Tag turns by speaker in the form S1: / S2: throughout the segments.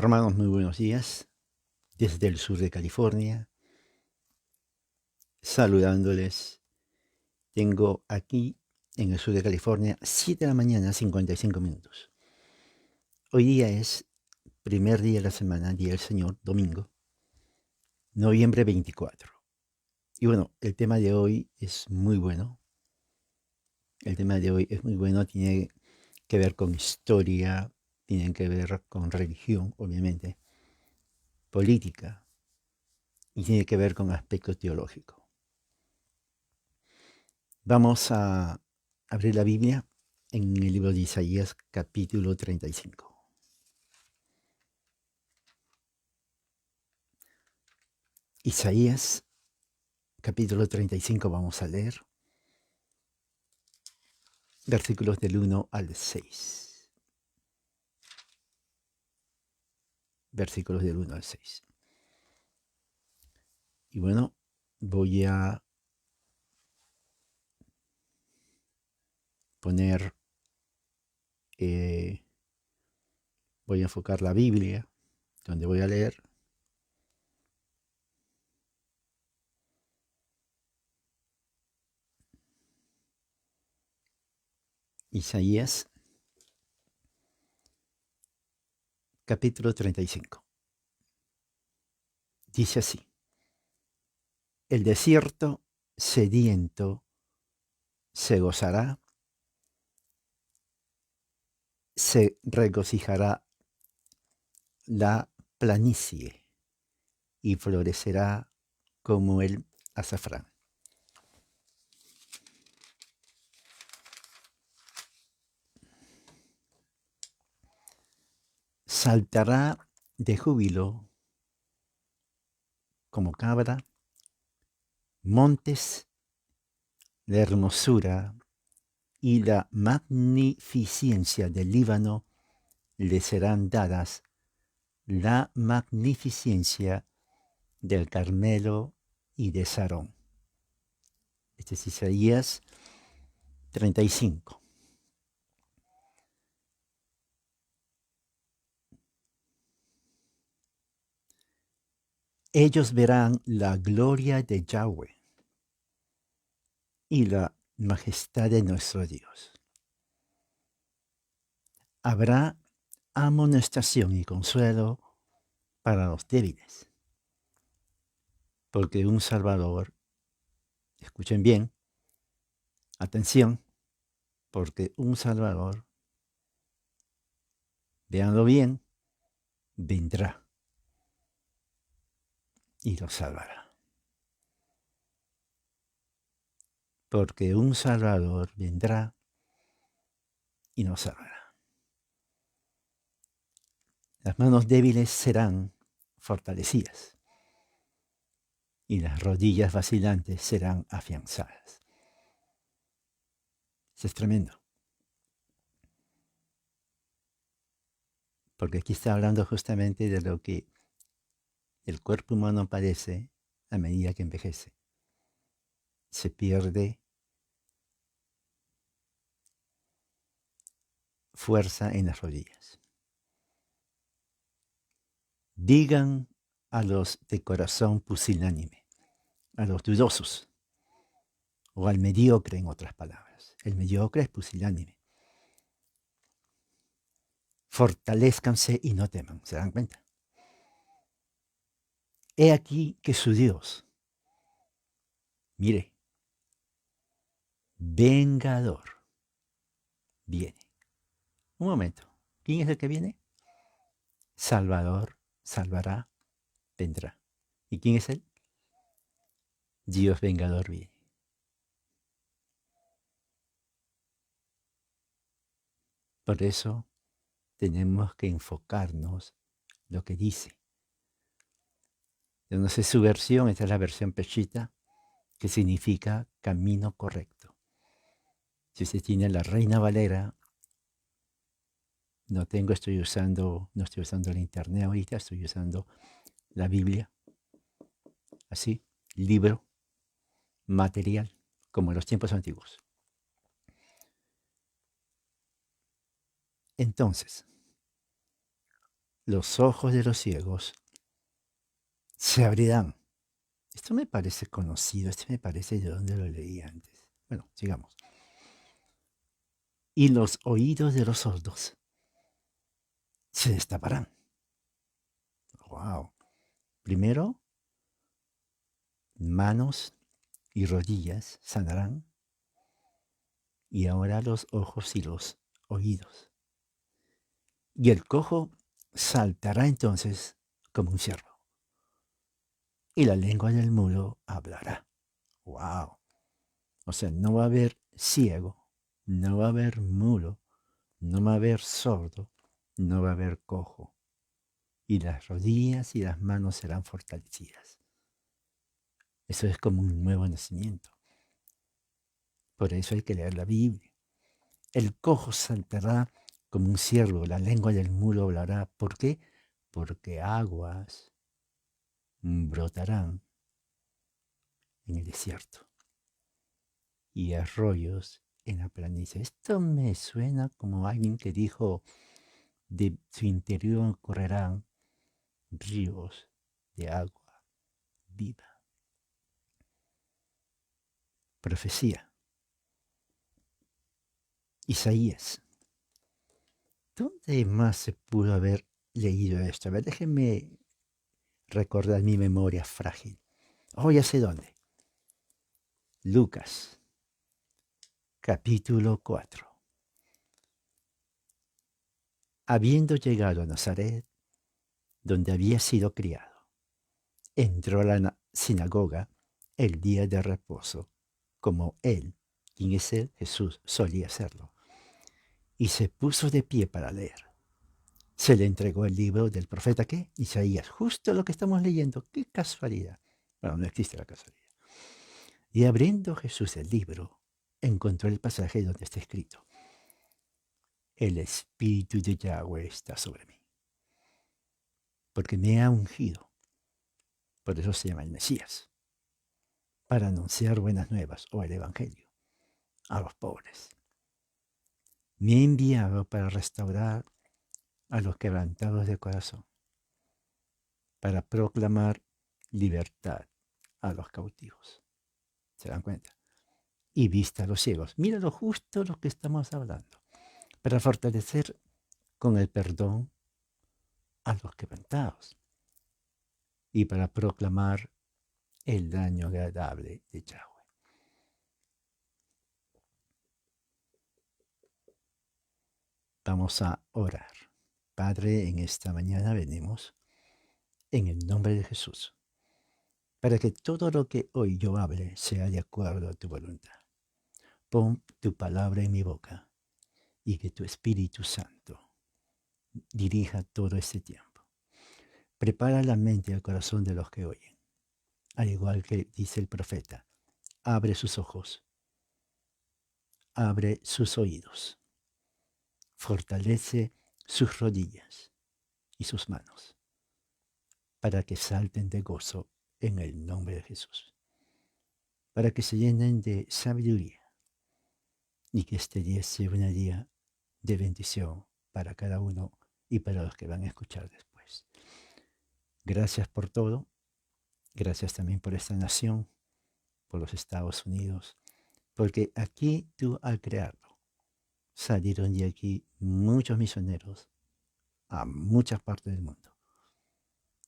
S1: Hermanos, muy buenos días. Desde el sur de California, saludándoles. Tengo aquí en el sur de California 7 de la mañana, 55 minutos. Hoy día es primer día de la semana, Día del Señor, domingo, noviembre 24. Y bueno, el tema de hoy es muy bueno. Tiene que ver con historia, tiene que ver con religión, obviamente, política, y tiene que ver con aspecto teológico. Vamos a abrir la Biblia en el libro de Isaías, capítulo 35. Isaías, capítulo 35, vamos a leer versículos del 1 al 6. Versículos del 1 al 6. Y bueno, voy a poner, voy a enfocar la Biblia, donde voy a leer. Isaías, capítulo 35. Dice así: el desierto sediento se gozará, se regocijará la planicie y florecerá como el azafrán. Saltará de júbilo como cabra, montes de hermosura y la magnificencia del Líbano le serán dadas, la magnificencia del Carmelo y de Sarón. Este es Isaías 35. Ellos verán la gloria de Yahweh y la majestad de nuestro Dios. Habrá amonestación y consuelo para los débiles, porque un Salvador, escuchen bien, atención, porque un Salvador, véanlo bien, vendrá y los salvará. Porque un Salvador vendrá y nos salvará. Las manos débiles serán fortalecidas y las rodillas vacilantes serán afianzadas. Eso es tremendo. Porque aquí está hablando justamente de lo que el cuerpo humano padece a medida que envejece. Se pierde fuerza en las rodillas. Digan a los de corazón pusilánime, a los dudosos, o al mediocre, en otras palabras. El mediocre es pusilánime. Fortalézcanse y no teman, ¿se dan cuenta? He aquí que su Dios, mire, vengador, viene. Un momento, ¿quién es el que viene? Salvador, salvará, vendrá. ¿Y quién es él? Dios vengador viene. Por eso tenemos que enfocarnos lo que dice. Yo no sé su versión, esta es la versión Peshita, que significa camino correcto. Si usted tiene la Reina Valera, no estoy usando el internet ahorita, estoy usando la Biblia, así, libro, material, como en los tiempos antiguos. Entonces, los ojos de los ciegos se abrirán. Esto me parece conocido, esto me parece de donde lo leí antes. Bueno, sigamos. Y los oídos de los sordos se destaparán. Wow. Primero, manos y rodillas sanarán. Y ahora los ojos y los oídos. Y el cojo saltará entonces como un ciervo. Y la lengua del mudo hablará. Wow. O sea, no va a haber ciego, no va a haber mudo, no va a haber sordo, no va a haber cojo. Y las rodillas y las manos serán fortalecidas. Eso es como un nuevo nacimiento. Por eso hay que leer la Biblia. El cojo saltará como un ciervo, la lengua del mudo hablará. ¿Por qué? Porque aguas brotarán en el desierto y arroyos en la planicie. Esto me suena como alguien que dijo, de su interior correrán ríos de agua viva. Profecía. Isaías. ¿Dónde más se pudo haber leído esto? A ver, déjenme recordar mi memoria frágil. Oh, ya sé dónde. Lucas, capítulo 4. Habiendo llegado a Nazaret, donde había sido criado, entró a la sinagoga el día de reposo, como él, quien es él, Jesús, solía hacerlo, y se puso de pie para leer. Se le entregó el libro del profeta, ¿qué? Isaías, justo lo que estamos leyendo. ¡Qué casualidad! Bueno, no existe la casualidad. Y abriendo Jesús el libro, encontró el pasaje donde está escrito: el Espíritu de Yahweh está sobre mí, porque me ha ungido, por eso se llama el Mesías, para anunciar buenas nuevas, o el Evangelio, a los pobres. Me ha enviado para restaurar a los quebrantados de corazón, para proclamar libertad a los cautivos. ¿Se dan cuenta? Y vista a los ciegos. Mira lo justo lo que estamos hablando. Para fortalecer con el perdón a los quebrantados y para proclamar el daño agradable de Yahweh. Vamos a orar. Padre, en esta mañana venimos en el nombre de Jesús, para que todo lo que hoy yo hable sea de acuerdo a tu voluntad. Pon tu palabra en mi boca y que tu Espíritu Santo dirija todo este tiempo. Prepara la mente y el corazón de los que oyen, al igual que dice el profeta. Abre sus ojos, abre sus oídos, fortalece sus rodillas y sus manos, para que salten de gozo en el nombre de Jesús, para que se llenen de sabiduría y que este día sea un día de bendición para cada uno y para los que van a escuchar después. Gracias por todo, gracias también por esta nación, por los Estados Unidos, porque aquí tú al crearlo salieron de aquí muchos misioneros a muchas partes del mundo.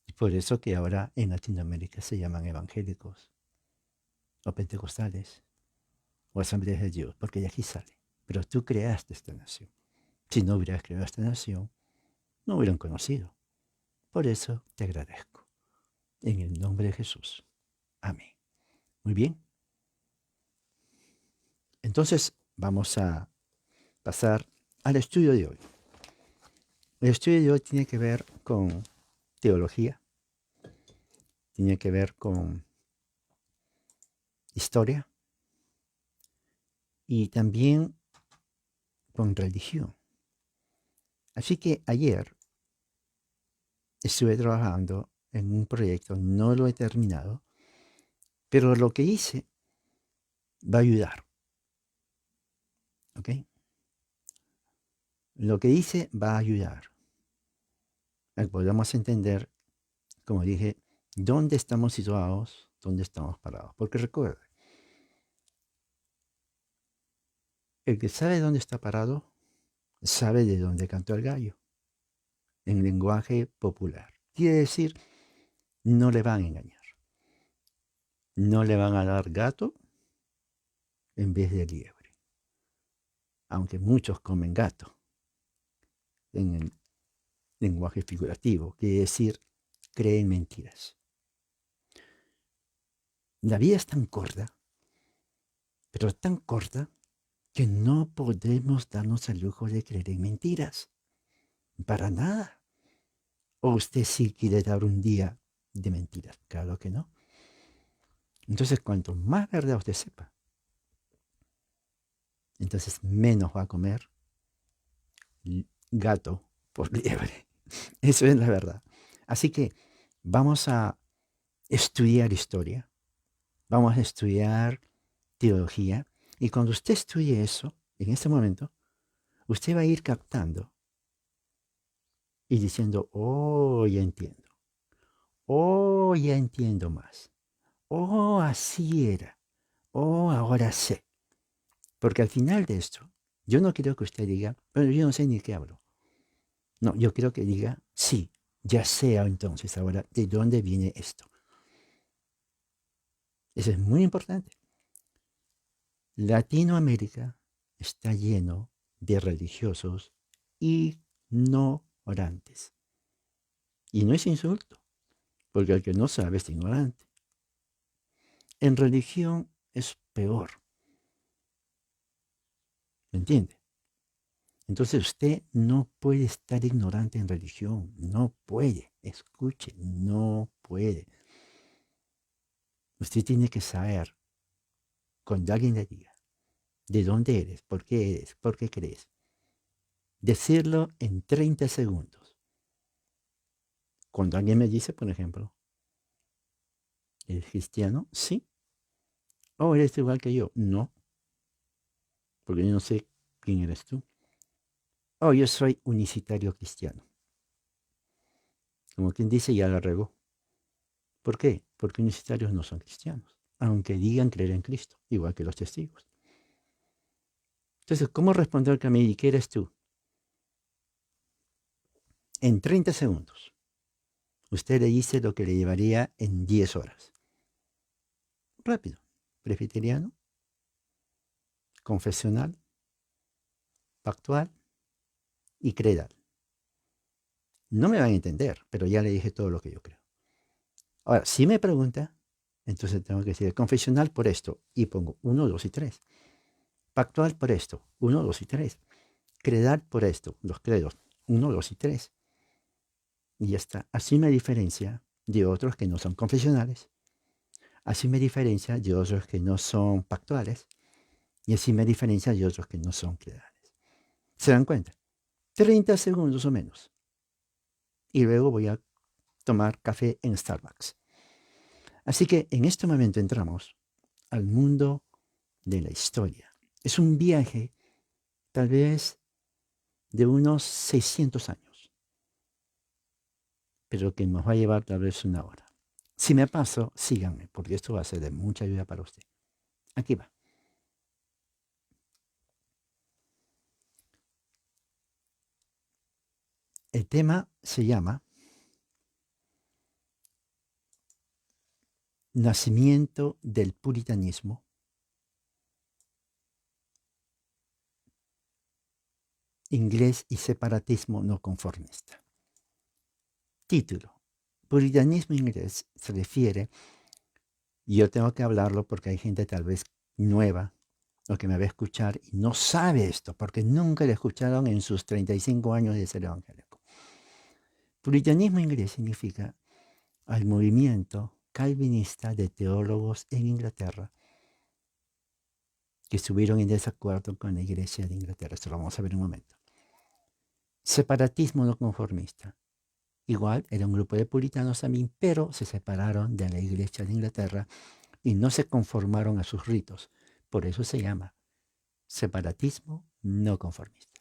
S1: Y por eso que ahora en Latinoamérica se llaman evangélicos, o pentecostales, o asambleas de Dios, porque de aquí sale. Pero tú creaste esta nación. Si no hubieras creado esta nación, no hubieran conocido. Por eso te agradezco. En el nombre de Jesús. Amén. Muy bien. Entonces vamos a pasar al estudio de hoy. El estudio de hoy tiene que ver con teología, tiene que ver con historia y también con religión. Así que ayer estuve trabajando en un proyecto, no lo he terminado, pero lo que hice va a ayudar. ¿Ok? Lo que hice va a ayudar. podamos entender, como dije, dónde estamos situados, dónde estamos parados. Porque recuerde, el que sabe dónde está parado, sabe de dónde cantó el gallo, en lenguaje popular. Quiere decir, no le van a engañar. No le van a dar gato en vez de liebre. Aunque muchos comen gato en el lenguaje figurativo, quiere decir, creen mentiras. La vida es tan corta, pero tan corta, que no podemos darnos el lujo de creer en mentiras. Para nada. ¿O usted sí quiere dar un día de mentiras? Claro que no. Entonces, cuanto más verdad usted sepa, entonces menos va a comer gato por liebre. Eso es la verdad. Así que vamos a estudiar historia, vamos a estudiar teología, y cuando usted estudie eso, en este momento, usted va a ir captando y diciendo, oh, ya entiendo. Oh, ya entiendo más. Oh, así era. Oh, ahora sé. Porque al final de esto, yo no quiero que usted diga, bueno, yo no sé ni qué hablo. No, yo quiero que diga, sí, ya sé entonces ahora de dónde viene esto. Eso es muy importante. Latinoamérica está lleno de religiosos ignorantes. Y no es insulto, porque el que no sabe es ignorante. En religión es peor. ¿Me entiende? Entonces usted no puede estar ignorante en religión. No puede. Escuche, no puede. Usted tiene que saber, cuando alguien le diga, de dónde eres, por qué crees. Decirlo en 30 segundos. Cuando alguien me dice, por ejemplo, ¿eres cristiano? Sí. ¿O eres igual que yo? No. Porque yo no sé quién eres tú. Oh, yo soy unicitario cristiano. Como quien dice, ya la regó. ¿Por qué? Porque unicitarios no son cristianos, aunque digan creer en Cristo, igual que los testigos. Entonces, ¿cómo responder que a mí, qué eres tú? En 30 segundos, usted le dice lo que le llevaría en 10 horas. Rápido. Presbiteriano, confesional, pactual y credal. No me van a entender, pero ya le dije todo lo que yo creo. Ahora, si me pregunta, entonces tengo que decir confesional por esto, y pongo 1, 2 y 3. Pactual por esto, 1, 2 y 3. Credal por esto, los credos, 1, 2 y 3. Y ya está. Así me diferencia de otros que no son confesionales. Así me diferencia de otros que no son pactuales. Y así me diferencia de otros que no son credales. ¿Se dan cuenta? 30 segundos o menos. Y luego voy a tomar café en Starbucks. Así que en este momento entramos al mundo de la historia. Es un viaje tal vez de unos 600 años, pero que nos va a llevar tal vez una hora. Si me paso, síganme, porque esto va a ser de mucha ayuda para usted. Aquí va. El tema se llama Nacimiento del Puritanismo, inglés y separatismo no conformista. Título. Puritanismo inglés se refiere, y yo tengo que hablarlo porque hay gente tal vez nueva o que me va a escuchar y no sabe esto, porque nunca le escucharon en sus 35 años de ser evangélico. Puritanismo inglés significa al movimiento calvinista de teólogos en Inglaterra que estuvieron en desacuerdo con la Iglesia de Inglaterra. Esto lo vamos a ver en un momento. Separatismo no conformista. Igual era un grupo de puritanos también, pero se separaron de la Iglesia de Inglaterra y no se conformaron a sus ritos. Por eso se llama separatismo no conformista.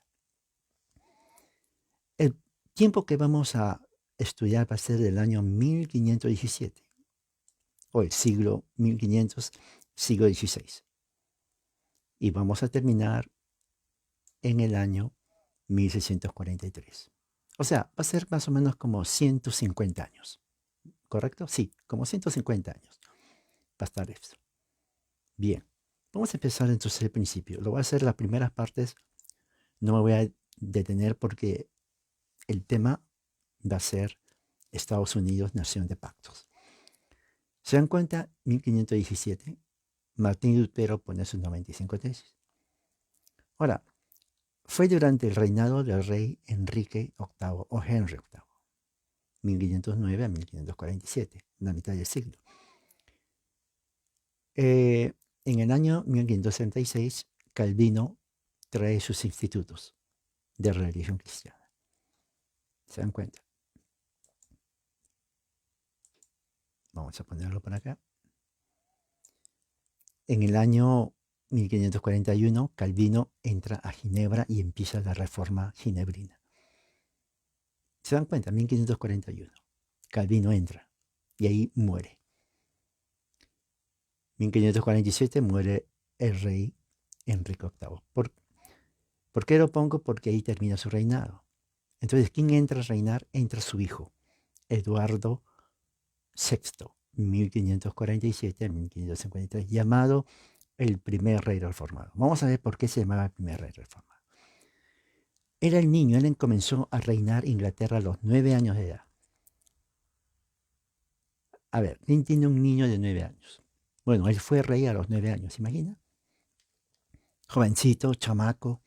S1: El tiempo que vamos a estudiar va a ser del año 1517, o el siglo 1500, siglo XVI. Y vamos a terminar en el año 1643. O sea, va a ser más o menos como 150 años. ¿Correcto? Sí, como 150 años va a estar esto. Bien, vamos a empezar entonces el principio. Lo voy a hacer las primeras partes. No me voy a detener porque el tema va a ser Estados Unidos, nación de pactos. ¿Se dan cuenta? 1517, Martín Lutero pone sus 95 tesis. Ahora, fue durante el reinado del rey Enrique VIII o Henry VIII, 1509 a 1547, la mitad del siglo. En el año 1566, Calvino trae sus institutos de religión cristiana. ¿Se dan cuenta? Vamos a ponerlo por acá. En el año 1541, Calvino entra a Ginebra y empieza la reforma ginebrina. ¿Se dan cuenta? 1541. Calvino entra y ahí muere. 1547 muere el rey Enrique VIII. ¿Por qué lo pongo? Porque ahí termina su reinado. Entonces, ¿quién entra a reinar? Entra su hijo, Eduardo VI, 1547 a 1553, llamado el primer rey reformado. Vamos a ver por qué se llamaba el primer rey reformado. Era el niño, él comenzó a reinar Inglaterra a los 9 años de edad. A ver, ¿quién tiene un niño de 9 años? Bueno, él fue rey a los 9 años, ¿se imagina? Jovencito, chamaco.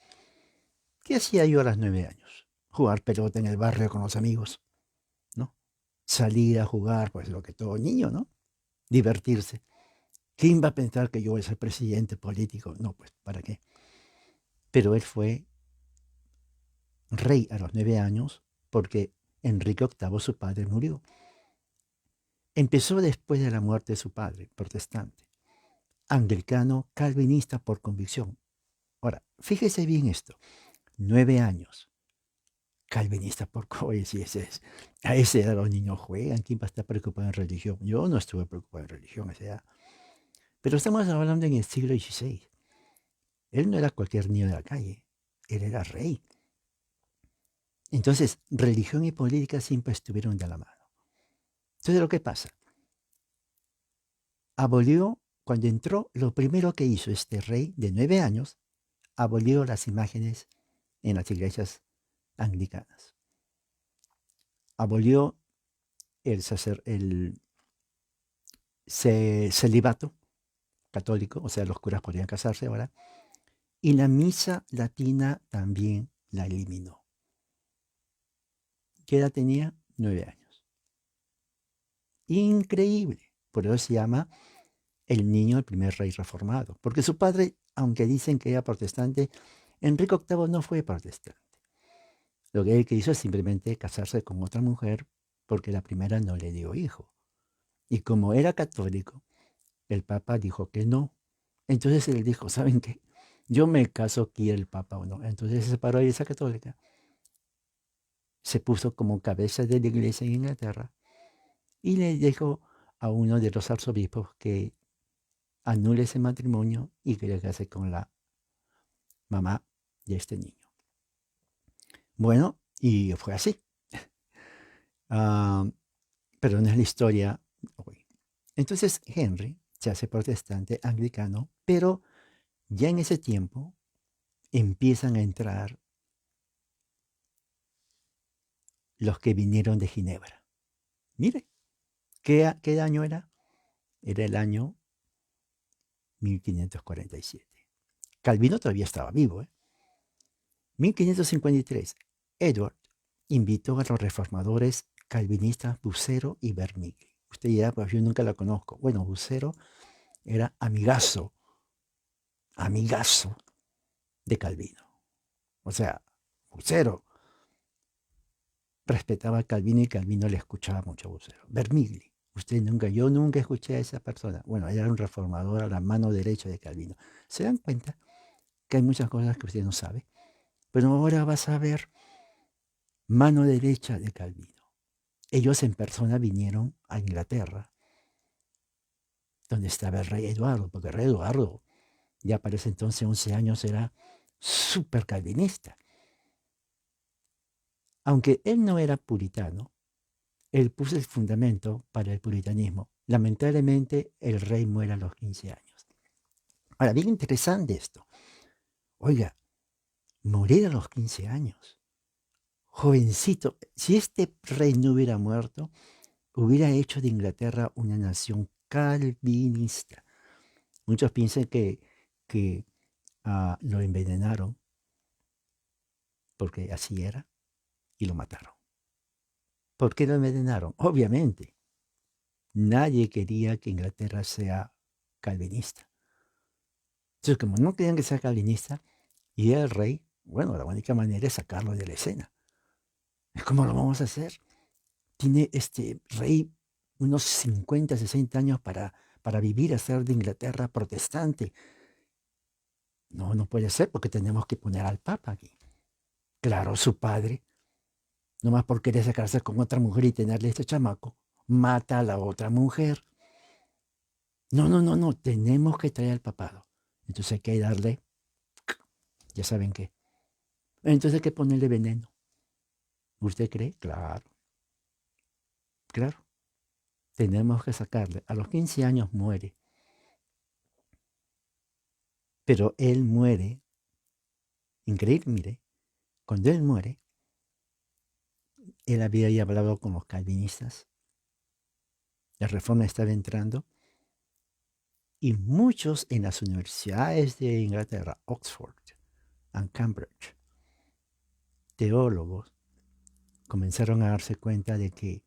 S1: ¿Qué hacía yo a los 9 años? Jugar pelota en el barrio con los amigos, ¿no? Salir a jugar, pues lo que todo niño, ¿no? Divertirse. ¿Quién va a pensar que yo voy a ser presidente político? No, pues, ¿para qué? Pero él fue rey a los 9 años porque Enrique VIII, su padre, murió. Empezó después de la muerte de su padre, protestante, anglicano, calvinista por convicción. Ahora, fíjese bien esto, 9 años, calvinista por convicción. A esa edad los niños juegan, ¿quién va a estar preocupado en religión? Yo no estuve preocupado en religión a esa edad. Pero estamos hablando en el siglo XVI. Él no era cualquier niño de la calle, él era rey. Entonces, religión y política siempre estuvieron de la mano. Entonces, ¿lo que pasa? Abolió, cuando entró, lo primero que hizo este rey de 9 años, abolió las imágenes en las iglesias anglicanas. Abolió el celibato católico, o sea, los curas podían casarse ahora, y la misa latina también la eliminó. ¿Qué edad tenía? 9 años. Increíble. Por eso se llama el niño, el primer rey reformado. Porque su padre, aunque dicen que era protestante, Enrique VIII no fue protestante. Lo que él hizo es simplemente casarse con otra mujer porque la primera no le dio hijo. Y como era católico, el Papa dijo que no. Entonces él dijo, ¿saben qué? Yo me caso, quiere el Papa o no. Entonces se separó de esa católica. Se puso como cabeza de la iglesia en Inglaterra y le dijo a uno de los arzobispos que anule ese matrimonio y que le case con la mamá de este niño. Bueno, y fue así. Pero no es la historia hoy. Entonces Henry se hace protestante anglicano, pero ya en ese tiempo empiezan a entrar los que vinieron de Ginebra. Mire, ¿qué año era? Era el año 1547. Calvino todavía estaba vivo. 1553, Edward invitó a los reformadores calvinistas Bucero y Bermigli. Usted dirá, pues yo nunca la conozco. Bueno, Bucero era amigazo de Calvino. O sea, Bucero respetaba a Calvino y Calvino le escuchaba mucho a Bucero. Bermigli, yo nunca escuché a esa persona. Bueno, era un reformador a la mano derecha de Calvino. ¿Se dan cuenta que hay muchas cosas que usted no sabe? Pero ahora vas a ver mano derecha de Calvino. ellos en persona vinieron a Inglaterra, donde estaba el rey Eduardo, porque el rey Eduardo ya para ese entonces, 11 años, era súper calvinista. Aunque él no era puritano, él puso el fundamento para el puritanismo. Lamentablemente, el rey muere a los 15 años. Ahora, bien interesante esto. Oiga, morir a los 15 años. Jovencito. Si este rey no hubiera muerto, hubiera hecho de Inglaterra una nación calvinista. Muchos piensan que lo envenenaron porque así era y lo mataron. ¿Por qué lo envenenaron? Obviamente, nadie quería que Inglaterra sea calvinista. Entonces, como no querían que sea calvinista, y el rey, bueno, la única manera es sacarlo de la escena. ¿Cómo lo vamos a hacer? Tiene este rey unos 50, 60 años para vivir a ser de Inglaterra protestante. No, no puede ser porque tenemos que poner al Papa aquí. Claro, su padre, nomás por querer sacarse con otra mujer y tenerle este chamaco, mata a la otra mujer. No, tenemos que traer al papado. Entonces hay que darle, ya saben qué. Entonces hay que ponerle veneno. ¿Usted cree? Claro, claro. Tenemos que sacarle. A los 15 años muere. Pero él muere. Increíble, mire. Cuando él muere, él había ya hablado con los calvinistas. La reforma estaba entrando. Y muchos en las universidades de Inglaterra, Oxford y Cambridge, teólogos, comenzaron a darse cuenta de que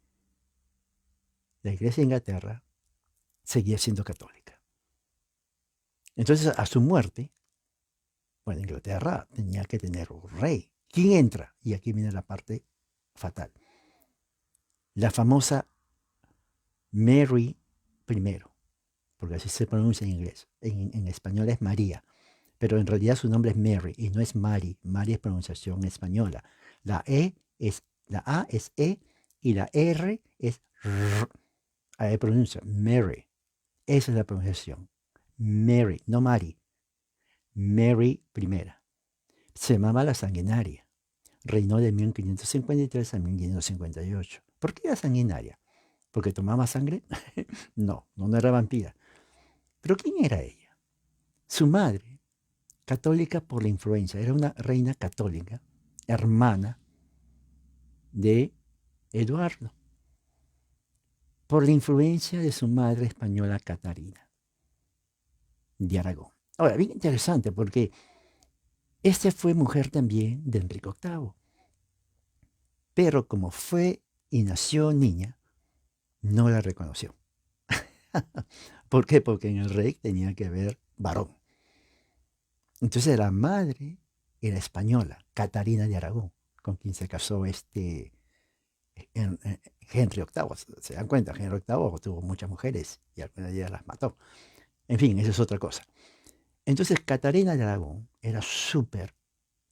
S1: la iglesia de Inglaterra seguía siendo católica. Entonces, a su muerte, bueno, Inglaterra tenía que tener un rey. ¿Quién entra? Y aquí viene la parte fatal. La famosa Mary I, porque así se pronuncia en inglés. En español es María, pero en realidad su nombre es Mary y no es Mary. Mary es pronunciación española. La A es E y la R es R. Ahí pronuncia Mary. Esa es la pronunciación. Mary, no Mary. Mary I. Se llamaba la sanguinaria. Reinó de 1553 a 1558. ¿Por qué era sanguinaria? ¿Porque tomaba sangre? No era vampira. ¿Pero quién era ella? Su madre, católica por la influencia, era una reina católica, hermana de Eduardo, por la influencia de su madre española Catarina de Aragón. Ahora, bien interesante porque esta fue mujer también de Enrique VIII, pero como fue y nació niña, no la reconoció. ¿Por qué? Porque en el rey tenía que haber varón. Entonces la madre era española, Catarina de Aragón, con quien se casó Henry VIII. ¿Se dan cuenta? Henry VIII tuvo muchas mujeres y algunas de ellas las mató. En fin, esa es otra cosa. Entonces Catarina de Aragón era súper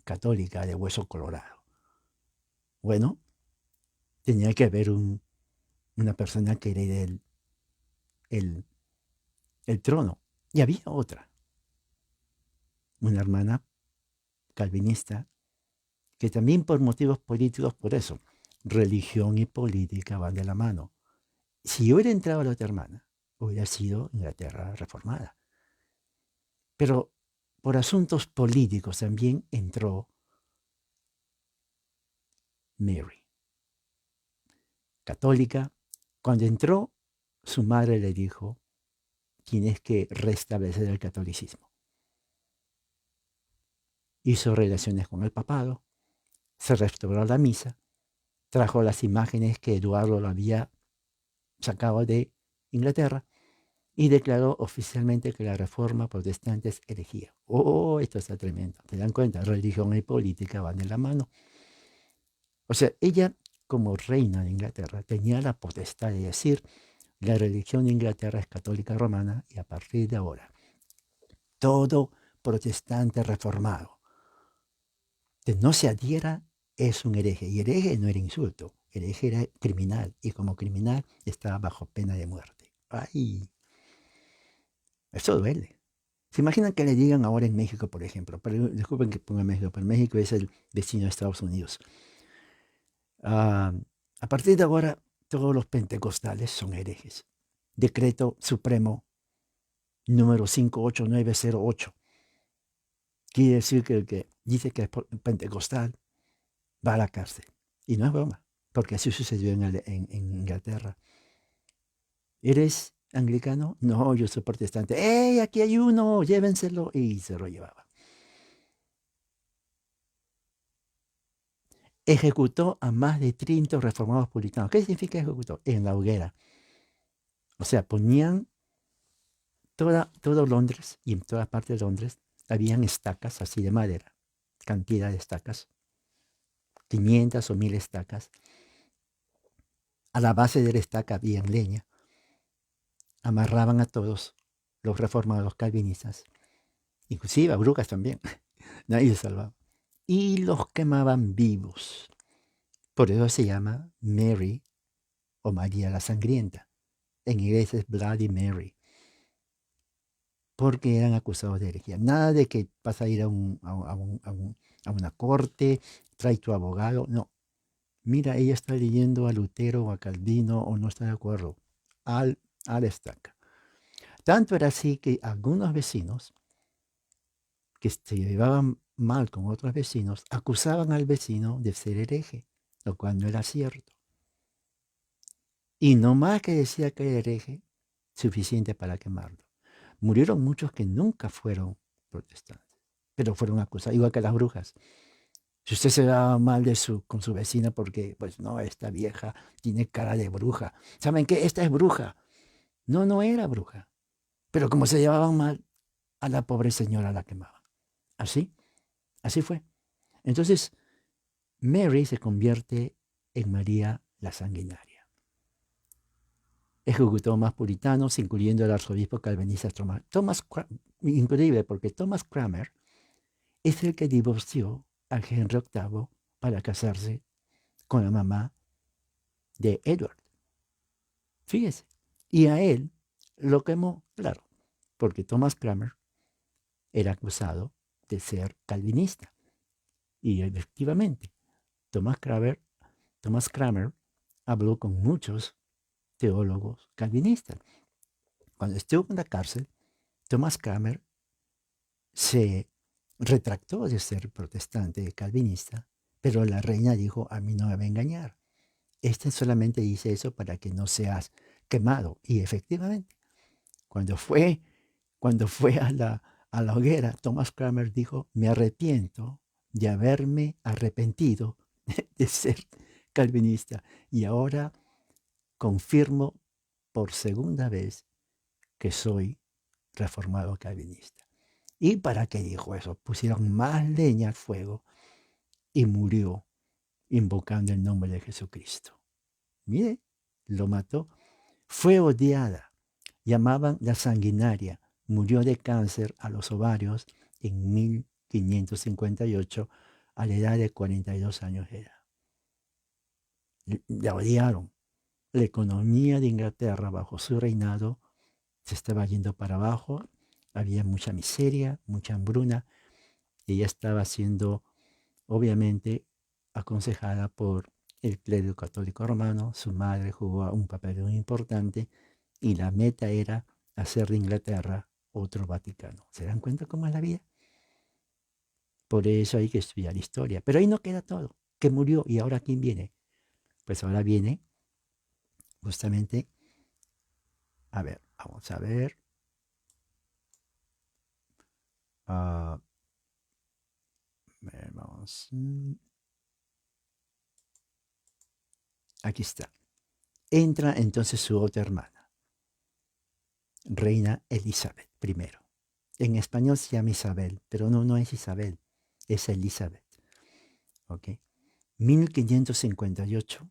S1: católica de hueso colorado. Bueno, tenía que haber una persona que herede el trono. Y había otra, una hermana calvinista, que también por motivos políticos, por eso, religión y política van de la mano. Si hubiera entrado la otra hermana, hubiera sido Inglaterra reformada. Pero por asuntos políticos también entró Mary, católica. Cuando entró, su madre le dijo, tienes que restablecer el catolicismo. Hizo relaciones con el papado, se restauró la misa, trajo las imágenes que Eduardo lo había sacado de Inglaterra y declaró oficialmente que la reforma protestante es herejía. Oh, esto está tremendo. ¿Te dan cuenta? Religión y política van de la mano. O sea, ella, como reina de Inglaterra, tenía la potestad de decir, la religión de Inglaterra es católica romana y a partir de ahora, todo protestante reformado que no se adhiera es un hereje. Y hereje no era insulto, hereje era criminal. Y como criminal estaba bajo pena de muerte. ¡Ay! Eso duele. ¿Se imaginan que le digan ahora en México, por ejemplo? Pero, disculpen que ponga México, pero México es el vecino de Estados Unidos. Ah, a partir de ahora, todos los pentecostales son herejes. Decreto Supremo número 58908. Quiere decir que el que dice que es pentecostal va a la cárcel. Y no es broma, porque así sucedió en Inglaterra. ¿Eres anglicano? No, yo soy protestante. ¡Ey, aquí hay uno! Llévenselo. Y se lo llevaba. Ejecutó a más de 30 reformados puritanos. ¿Qué significa ejecutó? En la hoguera. O sea, ponían todo Londres y en toda parte de Londres habían estacas así de madera, cantidad de estacas, 500 o 1000 estacas. A la base de la estaca había leña. Amarraban a todos los reformados calvinistas, inclusive a brujas también. Nadie se salvaba. Y los quemaban vivos. Por eso se llama Mary o María la Sangrienta. En inglés es Bloody Mary. Porque eran acusados de herejía. Nada de que vas a ir a una corte, trae tu abogado. No. Mira, ella está leyendo a Lutero o a Calvino o no está de acuerdo. A la estaca. Tanto era así que algunos vecinos que se llevaban mal con otros vecinos acusaban al vecino de ser hereje, lo cual no era cierto. Y no más que decía que era hereje, suficiente para quemarlo. Murieron muchos que nunca fueron protestantes, pero fueron acusados, igual que las brujas. Si usted se daba mal con su vecina porque, pues no, esta vieja tiene cara de bruja. ¿Saben qué? Esta es bruja. No, no era bruja. Pero como se llevaban mal, a la pobre señora la quemaban. Así fue. Entonces, Mary se convierte en María la Sanguinaria. Ejecutó más puritanos, incluyendo al arzobispo calvinista increíble, porque Thomas Cranmer es el que divorció a Henry VIII para casarse con la mamá de Edward. Fíjese. Y a él lo quemó, claro, porque Thomas Cranmer era acusado de ser calvinista. Y efectivamente, Thomas Cranmer habló con muchos teólogos calvinistas. Cuando estuvo en la cárcel, Thomas Cranmer se retractó de ser protestante calvinista, pero la reina dijo, a mí no me va a engañar. Este solamente dice eso para que no seas quemado. Y efectivamente, cuando fue a la hoguera, Thomas Cranmer dijo, me arrepiento de haberme arrepentido de ser calvinista. Y ahora confirmo por segunda vez que soy reformado calvinista. ¿Y para qué dijo eso? Pusieron más leña al fuego y murió invocando el nombre de Jesucristo. Mire, lo mató. Fue odiada. Llamaban la sanguinaria. Murió de cáncer a los ovarios en 1558 a la edad de 42 años de edad. La odiaron. La economía de Inglaterra bajo su reinado se estaba yendo para abajo. Había mucha miseria, mucha hambruna. Y ella estaba siendo, obviamente, aconsejada por el clero católico romano. Su madre jugó un papel muy importante y la meta era hacer de Inglaterra otro Vaticano. ¿Se dan cuenta cómo es la vida? Por eso hay que estudiar historia. Pero ahí no queda todo. Que murió y ahora ¿quién viene? Pues ahora viene justamente, a ver, vamos a ver. Uh, vamos. Aquí está. Entra entonces su otra hermana, Reina Elizabeth I. En español se llama Isabel, pero no es Isabel, es Elizabeth. ¿Ok? 1558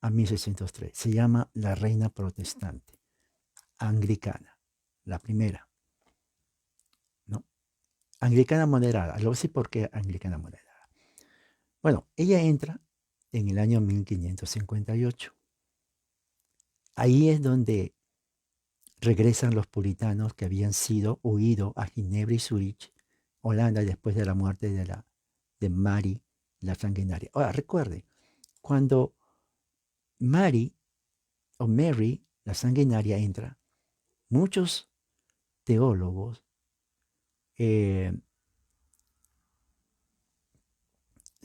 S1: a 1603. Se llama la reina protestante, anglicana, la primera. ¿No? Anglicana moderada. Lo sé por qué anglicana moderada. Bueno, ella entra en el año 1558. Ahí es donde regresan los puritanos que habían sido huido a Ginebra y Zurich, Holanda, después de la muerte de Mary la sanguinaria. Ahora, recuerde, cuando Mary o Mary la sanguinaria entra, muchos teólogos eh,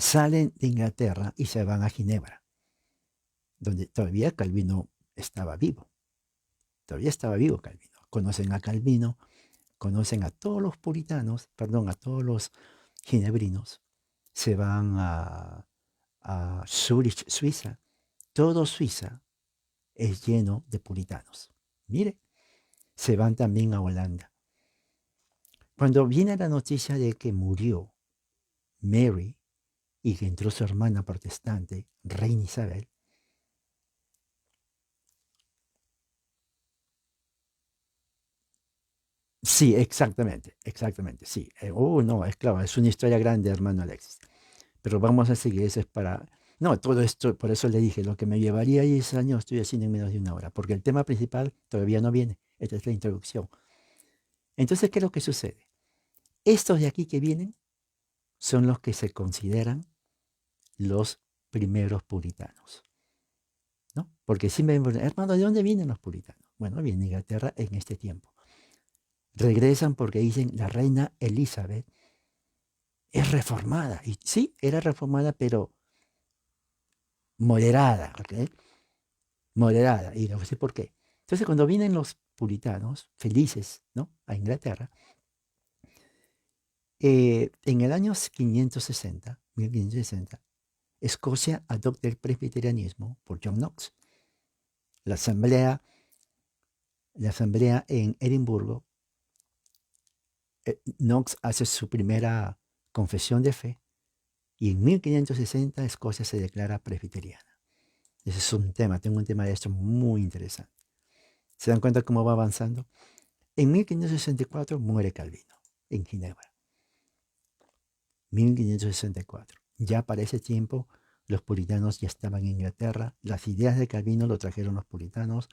S1: salen de Inglaterra y se van a Ginebra, donde todavía Calvino estaba vivo. Todavía estaba vivo Calvino. Conocen a Calvino, conocen a todos los puritanos, perdón, a todos los ginebrinos. Se van a Zurich, Suiza. Todo Suiza es lleno de puritanos. Mire, se van también a Holanda. Cuando viene la noticia de que murió Mary y que entró su hermana protestante, Reina Isabel, sí, exactamente, exactamente, sí. No, es claro, es una historia grande, hermano Alexis. Pero vamos a seguir, eso es para... No, todo esto, por eso le dije, lo que me llevaría 10 años estoy haciendo en menos de una hora, porque el tema principal todavía no viene. Esta es la introducción. Entonces, ¿qué es lo que sucede? Estos de aquí que vienen son los que se consideran los primeros puritanos, ¿no? Porque si me preguntan, hermano, ¿de dónde vienen los puritanos? Bueno, viene Inglaterra en este tiempo. Regresan porque dicen la reina Elizabeth es reformada. Y sí, era reformada, pero moderada, ¿ok? Moderada. Y le voy a decir por qué. Entonces, cuando vienen los puritanos, felices, ¿no? A Inglaterra, en el año 560, 1560, Escocia adopta el presbiterianismo por John Knox. La asamblea, la asamblea en Edimburgo, Knox hace su primera confesión de fe y en 1560 Escocia se declara presbiteriana. Ese es un tema, tengo un tema de esto muy interesante. ¿Se dan cuenta cómo va avanzando? En 1564 muere Calvino en Ginebra. 1564. Ya para ese tiempo los puritanos ya estaban en Inglaterra. Las ideas de Calvino lo trajeron los puritanos.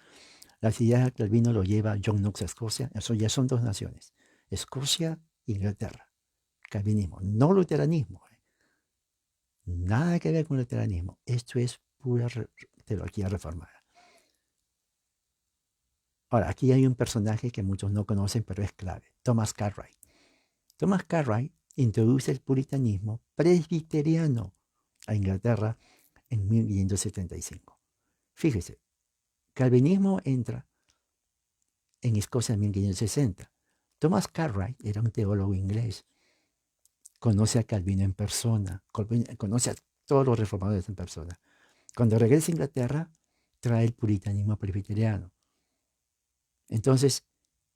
S1: Las ideas de Calvino lo lleva John Knox a Escocia. Eso ya son dos naciones. Escocia e Inglaterra. Calvinismo, no luteranismo. Nada que ver con luteranismo. Esto es pura teología reformada. Ahora, aquí hay un personaje que muchos no conocen, pero es clave. Thomas Cartwright. Thomas Cartwright introduce el puritanismo presbiteriano a Inglaterra en 1575. Fíjese, calvinismo entra en Escocia en 1560. Thomas Cartwright era un teólogo inglés. Conoce a Calvino en persona, conoce a todos los reformadores en persona. Cuando regresa a Inglaterra, trae el puritanismo presbiteriano. Entonces,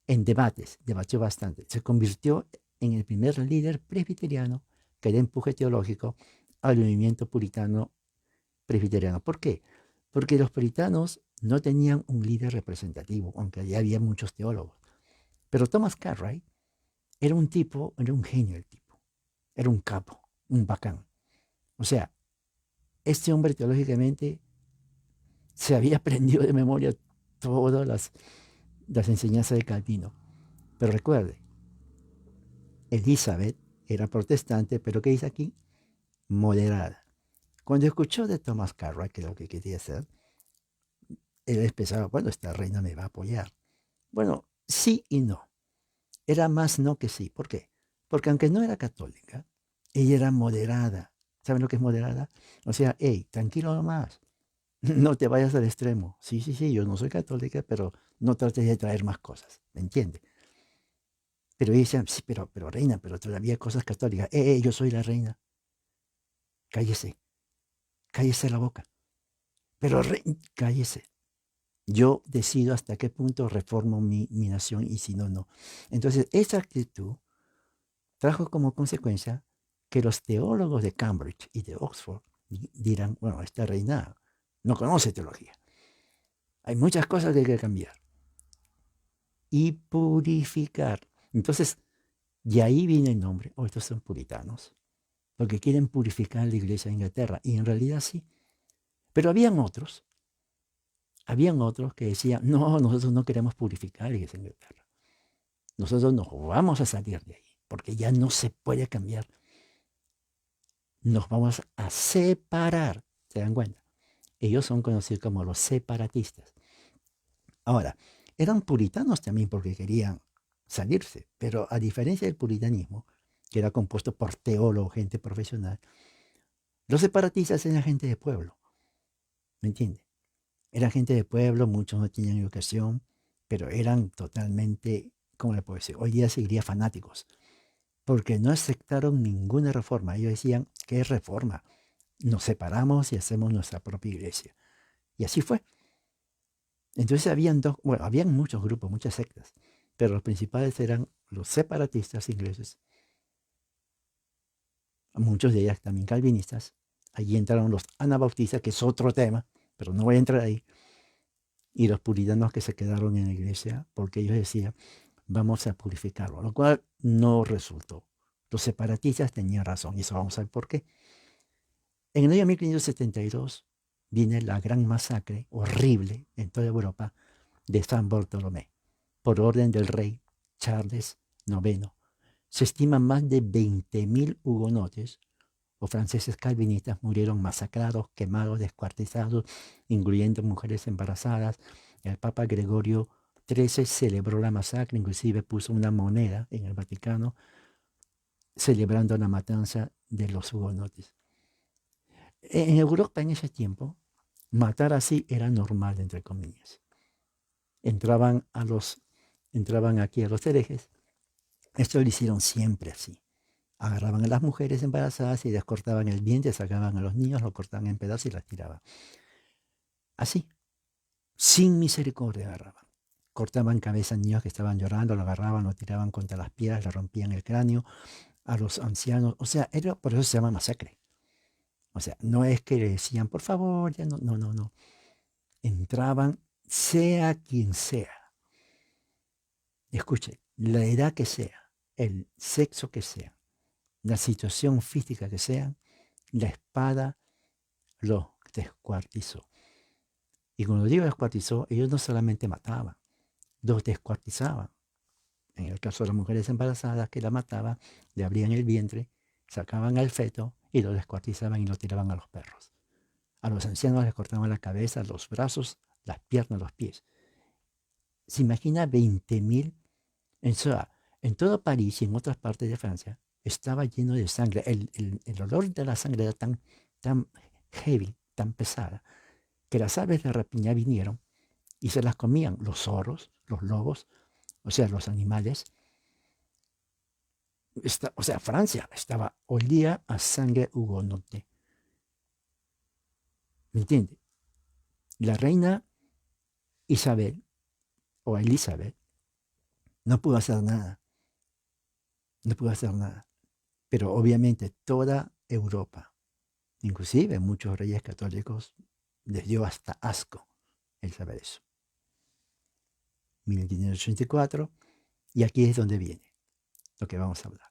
S1: en debates, debatió bastante. Se convirtió en el primer líder presbiteriano que da empuje teológico al movimiento puritano presbiteriano. ¿Por qué? Porque los puritanos no tenían un líder representativo, aunque ya había muchos teólogos. Pero Thomas Cartwright era un tipo, era un genio el tipo, era un capo, un bacán. O sea, este hombre teológicamente se había aprendido de memoria todas las enseñanzas de Calvino. Pero recuerde, Elizabeth era protestante, pero ¿qué dice aquí? Moderada. Cuando escuchó de Thomas Cartwright, que es lo que quería hacer, él pensaba, bueno, esta reina me va a apoyar. Bueno, sí y no. Era más no que sí. ¿Por qué? Porque aunque no era católica, ella era moderada. ¿Saben lo que es moderada? O sea, hey, tranquilo nomás. No te vayas al extremo. Sí, sí, sí, yo no soy católica, pero no trates de traer más cosas. ¿Me entiende? Pero ella decía, sí, pero reina, pero todavía cosas católicas. Yo soy la reina. Cállese, cállese la boca. Pero cállese. Yo decido hasta qué punto reformo mi nación y si no, no. Entonces, esa actitud trajo como consecuencia que los teólogos de Cambridge y de Oxford dirán, bueno, esta reina no conoce teología. Hay muchas cosas que hay que cambiar. Y purificar. Entonces, de ahí viene el nombre. Estos son puritanos. porque quieren purificar la iglesia de Inglaterra. Y en realidad sí. Pero habían otros que decían, no, nosotros no queremos purificar la iglesia de Inglaterra. Nosotros nos vamos a salir de ahí, porque ya no se puede cambiar. Nos vamos a separar. ¿Se dan cuenta? Ellos son conocidos como los separatistas. Ahora, eran puritanos también porque querían salirse, pero a diferencia del puritanismo, que era compuesto por teólogos, gente profesional, los separatistas eran gente de pueblo, ¿me entiendes? Era gente de pueblo, muchos no tenían educación, pero eran totalmente, ¿cómo le puedo decir? Hoy día se diría fanáticos, porque no aceptaron ninguna reforma. Ellos decían, ¿qué reforma? Nos separamos y hacemos nuestra propia iglesia. Y así fue. Entonces habían muchos grupos, muchas sectas, pero los principales eran los separatistas ingleses, muchos de ellas también calvinistas. Allí entraron los anabautistas, que es otro tema, pero no voy a entrar ahí, y los puritanos que se quedaron en la iglesia porque ellos decían, vamos a purificarlo, lo cual no resultó. Los separatistas tenían razón, y eso vamos a ver por qué. En el año 1572 viene la gran masacre horrible en toda Europa de San Bartolomé, por orden del rey Charles IX. Se estiman más de 20.000 hugonotes o franceses calvinistas murieron masacrados, quemados, descuartizados, incluyendo mujeres embarazadas. El Papa Gregorio XIII celebró la masacre, inclusive puso una moneda en el Vaticano celebrando la matanza de los hugonotes. En Europa en ese tiempo, matar así era normal, entre comillas. Entraban aquí a los herejes. Esto lo hicieron siempre así. Agarraban a las mujeres embarazadas y les cortaban el vientre, sacaban a los niños, lo cortaban en pedazos y las tiraban. Así, sin misericordia agarraban. Cortaban cabezas a niños que estaban llorando, lo agarraban, lo tiraban contra las piedras, le rompían el cráneo a los ancianos. O sea, por eso se llama masacre. O sea, no es que le decían, por favor, ya no, no, no, no. Entraban, sea quien sea. Escuche, la edad que sea, el sexo que sea, la situación física que sea, la espada los descuartizó. Y cuando digo descuartizó, ellos no solamente mataban, los descuartizaban. En el caso de las mujeres embarazadas que la mataban, le abrían el vientre, sacaban al feto y lo descuartizaban y lo tiraban a los perros. A los ancianos les cortaban la cabeza, los brazos, las piernas, los pies. Se imagina 20.000. En todo París y en otras partes de Francia estaba lleno de sangre. El olor de la sangre era tan heavy, tan pesada, que las aves de rapiña vinieron y se las comían los zorros, los lobos, o sea, los animales. Francia olía a sangre hugonote. ¿Me entiende? La reina Isabel, o Elizabeth, no pudo hacer nada. No pudo hacer nada. Pero obviamente toda Europa, inclusive muchos reyes católicos, les dio hasta asco el saber eso. 1584, y aquí es donde viene lo que vamos a hablar.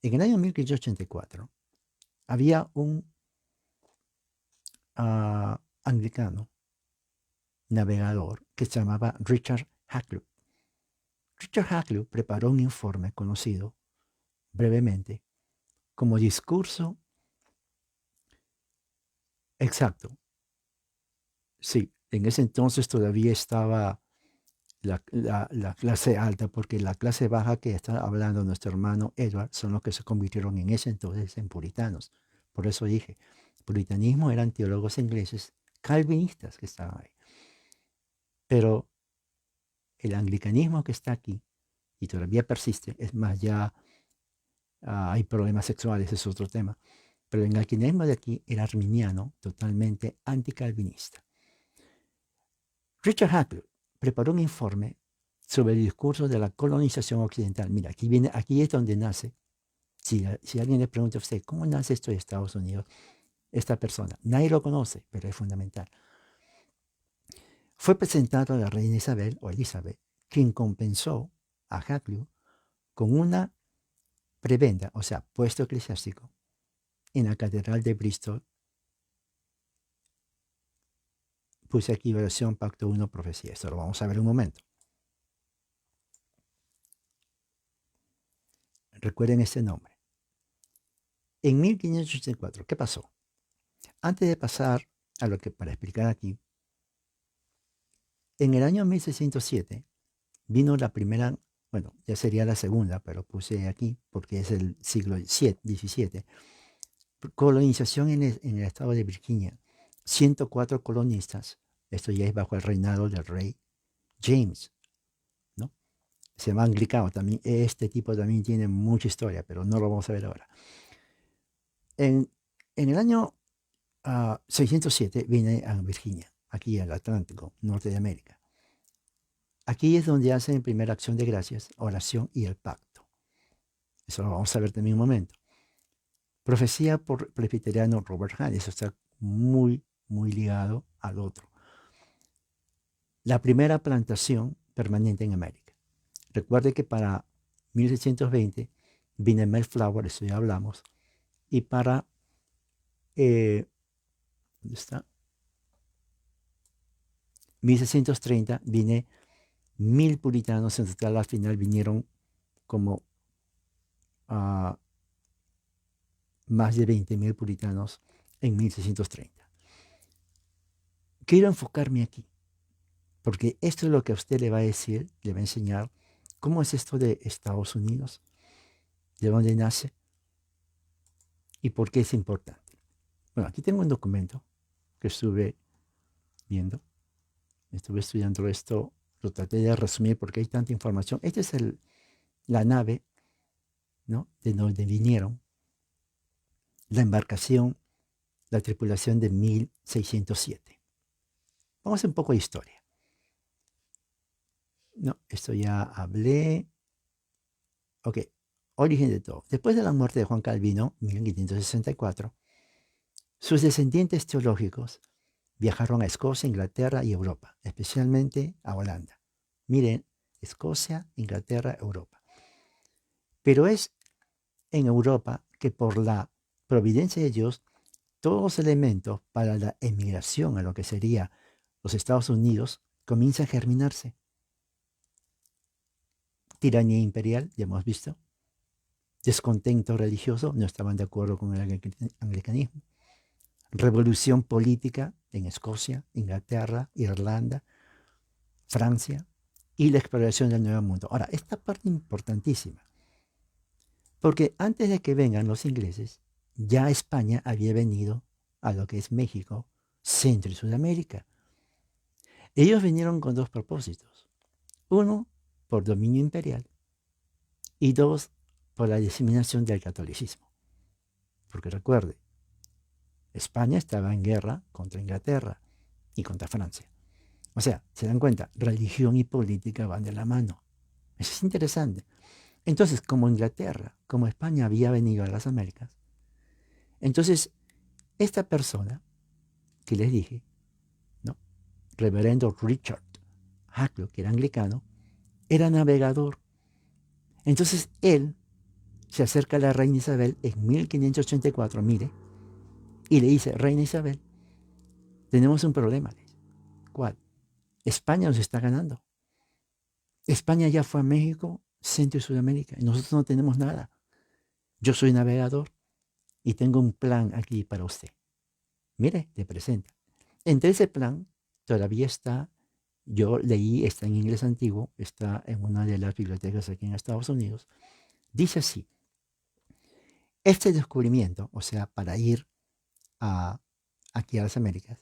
S1: En el año 1584 había un anglicano navegador que se llamaba Richard Hakluyt. Richard Hakluyt preparó un informe conocido brevemente como discurso exacto. Sí, en ese entonces todavía estaba la clase alta, porque la clase baja que está hablando nuestro hermano Edward son los que se convirtieron en ese entonces en puritanos. Por eso dije, puritanismo eran teólogos ingleses calvinistas que estaban ahí. Pero el anglicanismo que está aquí y todavía persiste, es más, ya hay problemas sexuales, es otro tema, pero el anglicanismo de aquí era arminiano, totalmente anticalvinista. Richard Hakluyt preparó un informe sobre el discurso de la colonización occidental. Mira, aquí es donde nace. Si alguien le pregunta a usted, ¿cómo nace esto de Estados Unidos? Esta persona, nadie lo conoce, pero es fundamental. Fue presentado a la reina Isabel, o Elizabeth, quien compensó a Hakluyt con una prebenda, o sea, puesto eclesiástico, en la Catedral de Bristol. Puse aquí versión Pacto 1, Profecía. Esto lo vamos a ver un momento. Recuerden este nombre. En 1584, ¿qué pasó? Antes de pasar a lo que para explicar aquí, en el año 1607 vino la primera, bueno, ya sería la segunda, pero puse aquí porque es el siglo XVII, colonización en el estado de Virginia. 104 colonistas, esto ya es bajo el reinado del rey James, ¿no? Se llama anglicano también. Este tipo también tiene mucha historia, pero no lo vamos a ver ahora. En el año 607 vine a Virginia, aquí al Atlántico, norte de América. Aquí es donde hacen primera acción de gracias, oración y el pacto. Eso lo vamos a ver también un momento. Profecía por presbiteriano Robert Hall. Eso está muy, muy ligado al otro. La primera plantación permanente en América. Recuerde que para 1620 vine Mayflower, eso ya hablamos, y para, ¿dónde está? 1630 vine 1000 puritanos, en total al final vinieron como más de 20.000 puritanos en 1630. Quiero enfocarme aquí, porque esto es lo que a usted le va a decir, le va a enseñar cómo es esto de Estados Unidos, de dónde nace y por qué es importante. Bueno, aquí tengo un documento que estuve viendo, estuve estudiando esto, lo traté de resumir porque hay tanta información. Esta es la nave, ¿no?, de donde vinieron, la embarcación, la tripulación de 1607. Vamos a hacer un poco de historia. No, esto ya hablé. Ok, origen de todo. Después de la muerte de Juan Calvino, 1564, sus descendientes teológicos viajaron a Escocia, Inglaterra y Europa, especialmente a Holanda. Miren, Escocia, Inglaterra, Europa. Pero es en Europa que por la providencia de Dios, todos los elementos para la emigración a lo que sería los Estados Unidos comienzan a germinarse. Tiranía imperial, ya hemos visto. Descontento religioso, no estaban de acuerdo con el anglicanismo. Revolución política en Escocia, Inglaterra, Irlanda, Francia y la exploración del Nuevo Mundo. Ahora, esta parte importantísima, porque antes de que vengan los ingleses, ya España había venido a lo que es México, Centro y Sudamérica. Ellos vinieron con dos propósitos. Uno, por dominio imperial, y dos, por la diseminación del catolicismo. Porque recuerde, España estaba en guerra contra Inglaterra y contra Francia. O sea, se dan cuenta, religión y política van de la mano. Eso es interesante. Entonces, como Inglaterra, como España había venido a las Américas, entonces esta persona que les dije, ¿no?, reverendo Richard Hakluyt, que era anglicano, era navegador. Entonces él se acerca a la reina Isabel en 1584, mire, y le dice: reina Isabel, tenemos un problema. ¿Cuál? España nos está ganando. España ya fue a México, Centro y Sudamérica, y nosotros no tenemos nada. Yo soy navegador y tengo un plan aquí para usted. Mire, le presenta. Entre ese plan todavía está, yo leí, está en inglés antiguo, está en una de las bibliotecas aquí en Estados Unidos. Dice así: este descubrimiento, o sea, para ir aquí a las Américas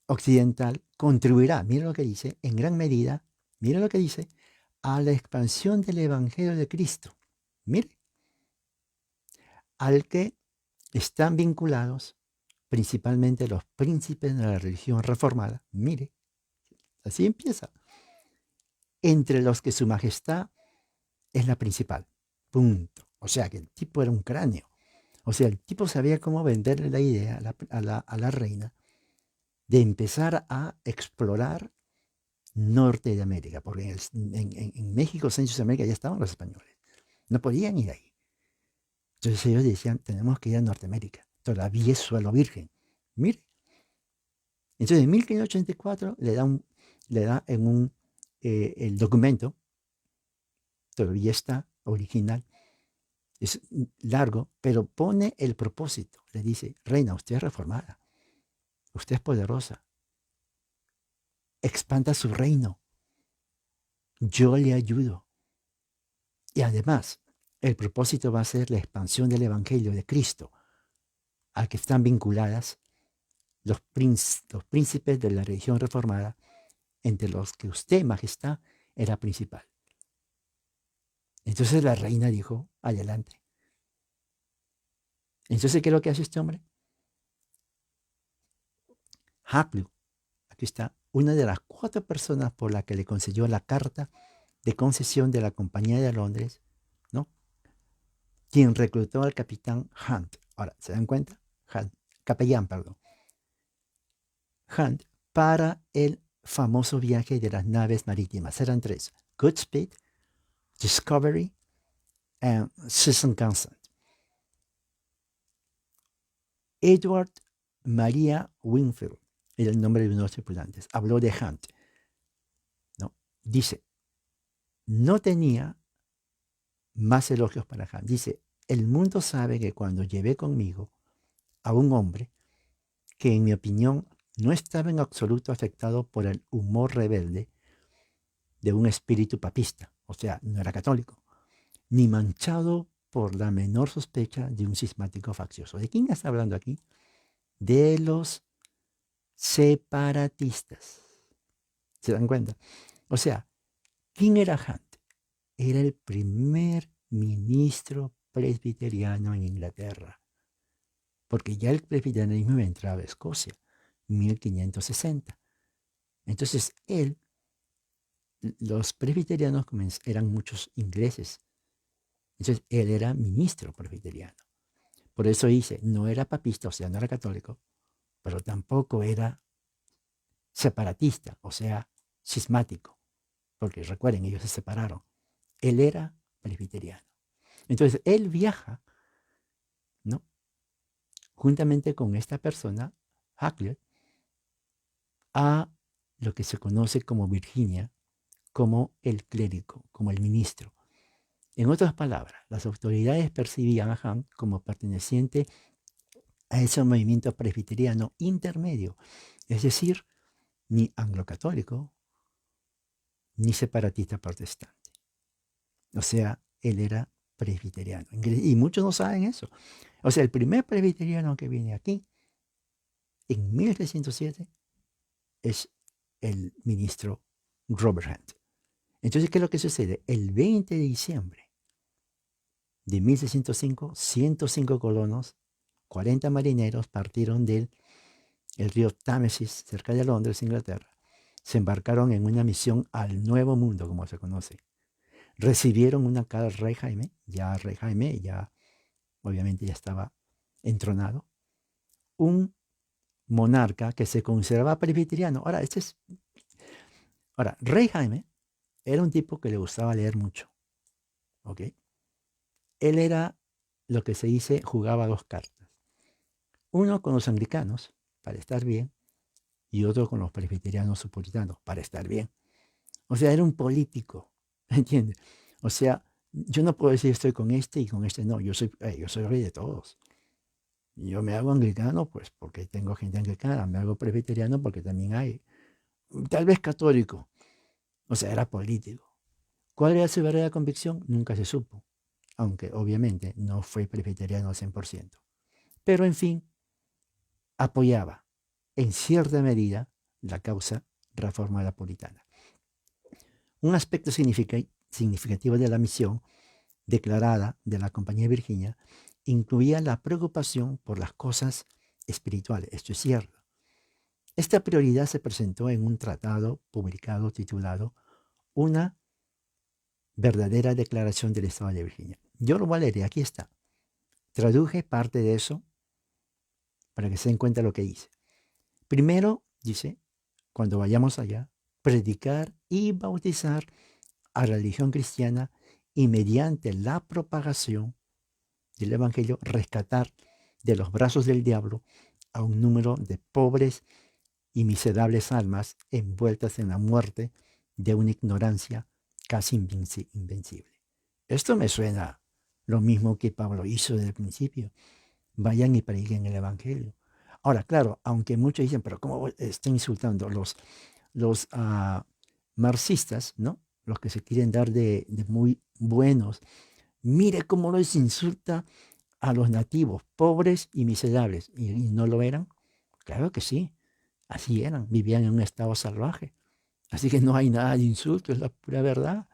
S1: occidental, contribuirá, mire lo que dice, en gran medida, mire lo que dice, a la expansión del Evangelio de Cristo. Mire, al que están vinculados principalmente los príncipes de la religión reformada. Mire, así empieza. Entre los que su majestad es la principal. Punto. O sea que el tipo era un cráneo. O sea, el tipo sabía cómo venderle la idea a la reina de empezar a explorar norte de América, porque en México, Centro y América ya estaban los españoles. No podían ir ahí. Entonces ellos decían, tenemos que ir a Norteamérica, todavía es suelo virgen. Mire. Entonces en 1584 le da en el documento, todavía está original, es largo, pero pone el propósito. Le dice, reina, usted es reformada, usted es poderosa, expanda su reino, yo le ayudo. Y además, el propósito va a ser la expansión del Evangelio de Cristo, a que están vinculadas los príncipes de la religión reformada, entre los que usted, majestad, era principal. Entonces la reina dijo, adelante. Entonces, ¿qué es lo que hace este hombre? Hakluyt, aquí está, una de las 4 personas por las que le concedió la carta de concesión de la Compañía de Londres, ¿no? Quien reclutó al capitán Hunt. Ahora, ¿se dan cuenta? Hunt, capellán, perdón. Hunt para el famoso viaje de las naves marítimas. Eran 3. Goodspeed, Discovery y Susan Constant. Edward Maria Wingfield era el nombre de uno de los tripulantes. Habló de Hunt. ¿No? Dice, no tenía más elogios para Hunt. Dice, el mundo sabe que cuando llevé conmigo a un hombre que en mi opinión no estaba en absoluto afectado por el humor rebelde de un espíritu papista, o sea, no era católico, ni manchado por la menor sospecha de un cismático faccioso. ¿De quién está hablando aquí? De los separatistas. ¿Se dan cuenta? O sea, ¿quién era Hunt? Era el primer ministro presbiteriano en Inglaterra, porque ya el presbiterianismo entraba a Escocia en 1560. Entonces los presbiterianos eran muchos ingleses. Entonces él era ministro presbiteriano. Por eso dice, no era papista, o sea, no era católico, pero tampoco era separatista, o sea, cismático, porque recuerden, ellos se separaron. Él era presbiteriano. Entonces él viaja, ¿no? Juntamente con esta persona, Hakluyt, a lo que se conoce como Virginia, como el clérigo, como el ministro. En otras palabras, las autoridades percibían a Hunt como perteneciente a ese movimiento presbiteriano intermedio, es decir, ni anglo-católico, ni separatista protestante. O sea, él era presbiteriano. Y muchos no saben eso. O sea, el primer presbiteriano que viene aquí, en 1307, es el ministro Robert Hunt. Entonces, ¿qué es lo que sucede? El 20 de diciembre de 1605, 105 colonos, 40 marineros partieron del río Támesis, cerca de Londres, Inglaterra. Se embarcaron en una misión al Nuevo Mundo, como se conoce. Recibieron una carta del rey Jaime, ya obviamente ya estaba entronado, un monarca que se consideraba presbiteriano. Ahora, rey Jaime era un tipo que le gustaba leer mucho, ¿ok? Él era lo que se dice, jugaba 2 cartas. Uno con los anglicanos, para estar bien, y otro con los presbiterianos puritanos, para estar bien. O sea, era un político, ¿entiendes? O sea, yo no puedo decir estoy con este y con este no, yo soy rey de todos. Yo me hago anglicano, pues porque tengo gente anglicana, me hago presbiteriano porque también hay, tal vez católico, o sea, era político. ¿Cuál era su verdadera convicción? Nunca se supo, aunque obviamente no fue presbiteriano al 100%. Pero en fin, apoyaba en cierta medida la causa reforma puritana. Un aspecto significativo de la misión declarada de la Compañía de Virginia incluía la preocupación por las cosas espirituales. Esto es cierto. Esta prioridad se presentó en un tratado publicado titulado Una verdadera declaración del Estado de Virginia. Yo lo voy a leer, aquí está. Traduje parte de eso para que se den cuenta de lo que hice. Primero, dice, cuando vayamos allá, predicar y bautizar a la religión cristiana y mediante la propagación del Evangelio, rescatar de los brazos del diablo a un número de pobres y miserables almas envueltas en la muerte de una ignorancia casi invencible. Esto me suena lo mismo que Pablo hizo desde el principio. Vayan y prediquen el Evangelio. Ahora, claro, aunque muchos dicen, pero ¿cómo están insultando los marxistas, ¿no? Los que se quieren dar de muy buenos. Mire cómo los insulta a los nativos, pobres y miserables. ¿Y no lo eran? Claro que sí, así eran, vivían en un estado salvaje. Así que no hay nada de insulto, es la pura verdad,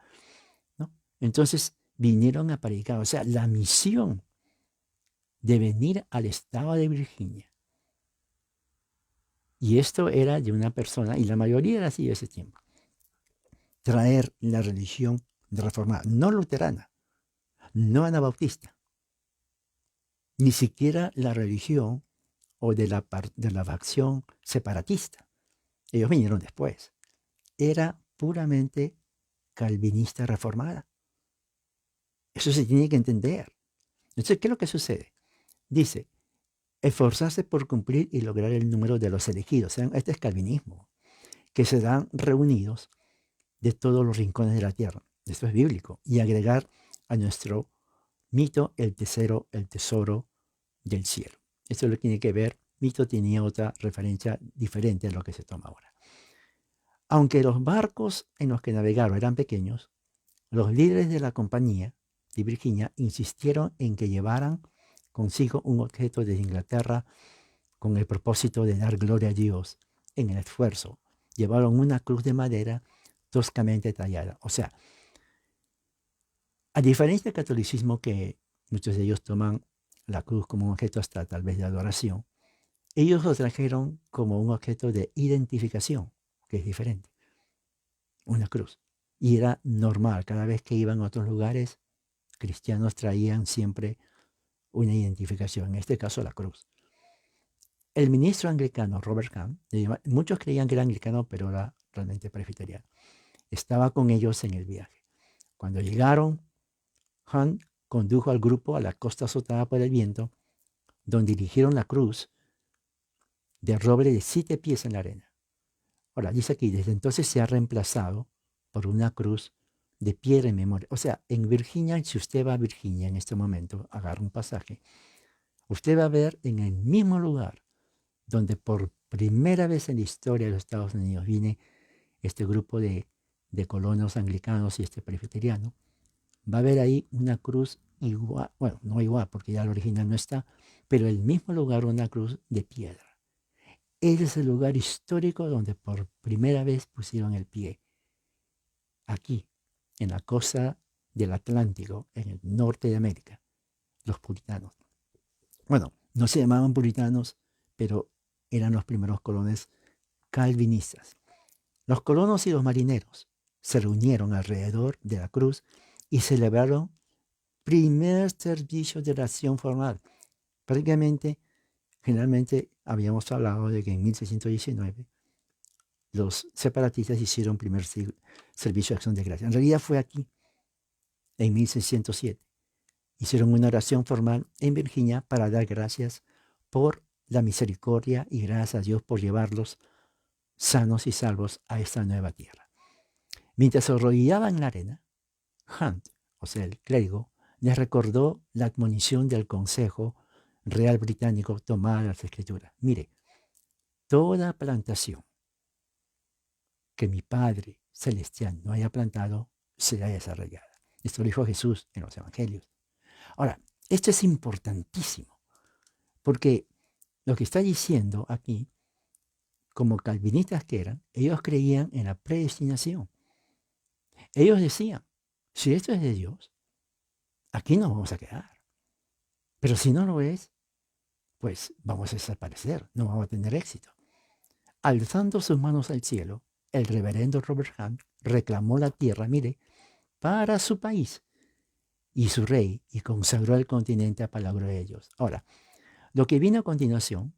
S1: ¿no? Entonces vinieron a predicar, o sea, la misión de venir al estado de Virginia. Y esto era de una persona, y la mayoría era así de ese tiempo, traer la religión reformada, no luterana, no anabautista, ni siquiera la religión o de la facción separatista. Ellos vinieron después. Era puramente calvinista reformada. Eso se tiene que entender. Entonces, ¿qué es lo que sucede? Dice, esforzarse por cumplir y lograr el número de los elegidos. Este es calvinismo, que se dan reunidos de todos los rincones de la tierra. Esto es bíblico. Y agregar a nuestro mito el tesoro del cielo. Esto lo tiene que ver. Mito tenía otra referencia diferente a lo que se toma ahora. Aunque los barcos en los que navegaron eran pequeños, los líderes de la compañía de Virginia insistieron en que llevaran consigo un objeto de Inglaterra con el propósito de dar gloria a Dios en el esfuerzo. Llevaron una cruz de madera toscamente tallada. O sea, a diferencia del catolicismo, que muchos de ellos toman la cruz como un objeto hasta tal vez de adoración, ellos lo trajeron como un objeto de identificación, que es diferente, una cruz. Y era normal, cada vez que iban a otros lugares, cristianos traían siempre una identificación, en este caso la cruz. El ministro anglicano Robert Hunt, muchos creían que era anglicano, pero era realmente presbiteriano, estaba con ellos en el viaje. Cuando llegaron, Hunt condujo al grupo a la costa azotada por el viento, donde dirigieron la cruz de roble de 7 pies en la arena. Ahora, dice aquí, desde entonces se ha reemplazado por una cruz de piedra en memoria. O sea, en Virginia, si usted va a Virginia en este momento, agarra un pasaje, usted va a ver en el mismo lugar donde por primera vez en la historia de los Estados Unidos viene este grupo de colonos anglicanos y este presbiteriano, va a haber ahí una cruz igual, bueno, no igual porque ya el original no está, pero el mismo lugar, una cruz de piedra. Ese es el lugar histórico donde por primera vez pusieron el pie. Aquí, en la costa del Atlántico, en el norte de América, los puritanos. Bueno, no se llamaban puritanos, pero eran los primeros colonos calvinistas. Los colonos y los marineros se reunieron alrededor de la cruz y celebraron primer servicio de oración formal. Prácticamente, generalmente habíamos hablado de que en 1619 los separatistas hicieron primer servicio de acción de gracia. En realidad fue aquí, en 1607. Hicieron una oración formal en Virginia para dar gracias por la misericordia y gracias a Dios por llevarlos sanos y salvos a esta nueva tierra. Mientras se arrodillaban en la arena, Hunt, o sea, el clérigo, les recordó la admonición del Consejo Real Británico tomada de las Escrituras. Mire, toda plantación que mi Padre Celestial no haya plantado será desarraigada. Esto lo dijo Jesús en los Evangelios. Ahora, esto es importantísimo, porque lo que está diciendo aquí, como calvinistas que eran, ellos creían en la predestinación. Ellos decían, si esto es de Dios, aquí nos vamos a quedar. Pero si no lo es, pues vamos a desaparecer, no vamos a tener éxito. Alzando sus manos al cielo, el reverendo Robert Hunt reclamó la tierra, mire, para su país y su rey, y consagró el continente a palabra de ellos. Ahora, lo que viene a continuación,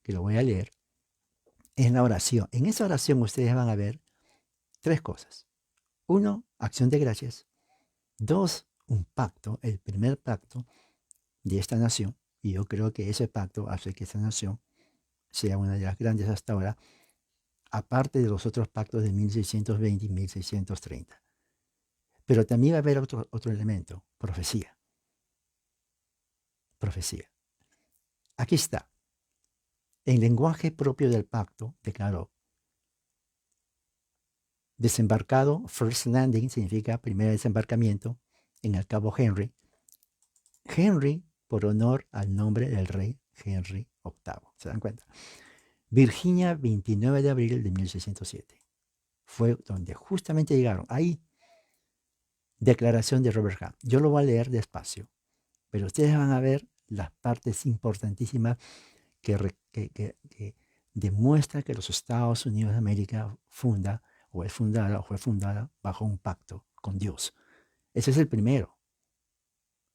S1: que lo voy a leer, es la oración. En esa oración ustedes van a ver 3 cosas. 1, acción de gracias. 2, un pacto, el primer pacto, de esta nación, y yo creo que ese pacto hace que esta nación sea una de las grandes hasta ahora, aparte de los otros pactos de 1620 y 1630. Pero también va a haber otro elemento, profecía. Profecía. Aquí está. En lenguaje propio del pacto, declaró: desembarcado, first landing, significa primer desembarcamiento, en el Cabo Henry. Henry, por honor al nombre del rey Henry VIII. ¿Se dan cuenta? Virginia, 29 de abril de 1607. Fue donde justamente llegaron. Ahí, declaración de Robert Hahn. Yo lo voy a leer despacio, pero ustedes van a ver las partes importantísimas que demuestra que los Estados Unidos de América fue fundada bajo un pacto con Dios. Ese es el primero.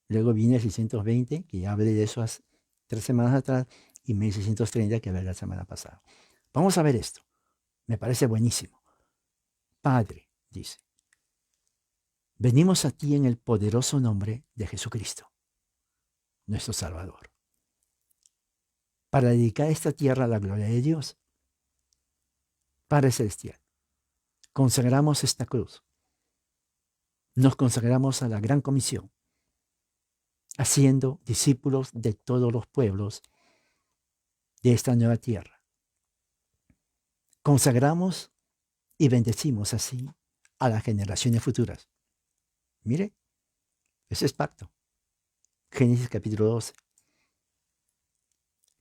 S1: Luego viene el 620, que ya hablé de eso hace 3 semanas atrás, y 1630, que hablé la semana pasada. Vamos a ver esto. Me parece buenísimo. Padre, dice, venimos a ti en el poderoso nombre de Jesucristo, nuestro Salvador, para dedicar esta tierra a la gloria de Dios. Padre Celestial, consagramos esta cruz. Nos consagramos a la gran comisión, haciendo discípulos de todos los pueblos de esta nueva tierra. Consagramos y bendecimos así a las generaciones futuras. Mire, ese es pacto. Génesis capítulo 12.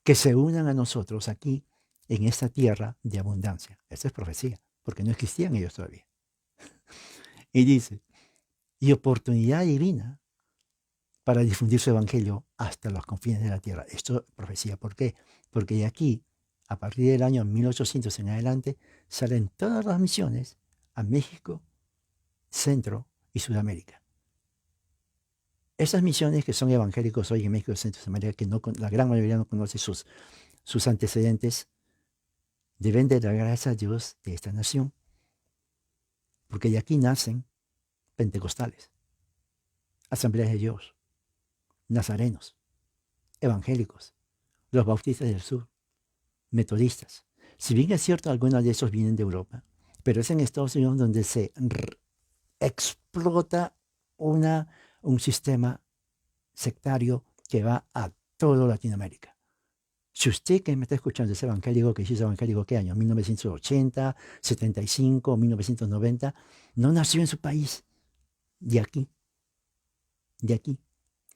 S1: Que se unan a nosotros aquí en esta tierra de abundancia. Esa es profecía, porque no existían ellos todavía. Y dice, y oportunidad divina para difundir su evangelio hasta los confines de la tierra. Esto es profecía. ¿Por qué? Porque de aquí, a partir del año 1800 en adelante, salen todas las misiones a México, Centro y Sudamérica. Esas misiones que son evangélicos hoy en México, Centro y Sudamérica, que la gran mayoría no conoce sus antecedentes, deben de dar gracias a Dios de esta nación, porque de aquí nacen pentecostales, asambleas de Dios, nazarenos, evangélicos, los bautistas del sur, metodistas. Si bien es cierto, algunos de esos vienen de Europa, pero es en Estados Unidos donde se explota un sistema sectario que va a toda Latinoamérica. Si usted que me está escuchando es evangélico, que es evangélico, ¿qué año? 1980, 75, 1990, no nació en su país, de aquí, de aquí.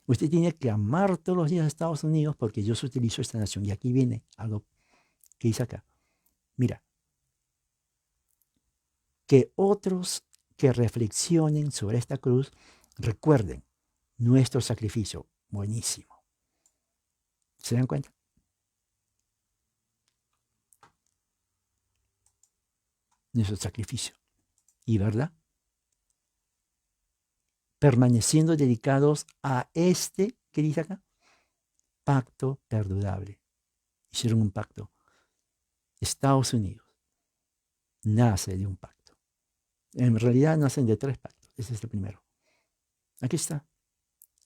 S1: Usted tiene que amar todos los días a Estados Unidos porque Dios utilizó esta nación. Y aquí viene algo que dice acá. Mira, que otros que reflexionen sobre esta cruz recuerden nuestro sacrificio. Buenísimo. ¿Se dan cuenta? Nuestro sacrificio. ¿Y verdad? Permaneciendo dedicados a este, ¿qué dice acá? Pacto perdurable. Hicieron un pacto. Estados Unidos nace de un pacto. En realidad nacen de 3 pactos. Ese es el primero. Aquí está.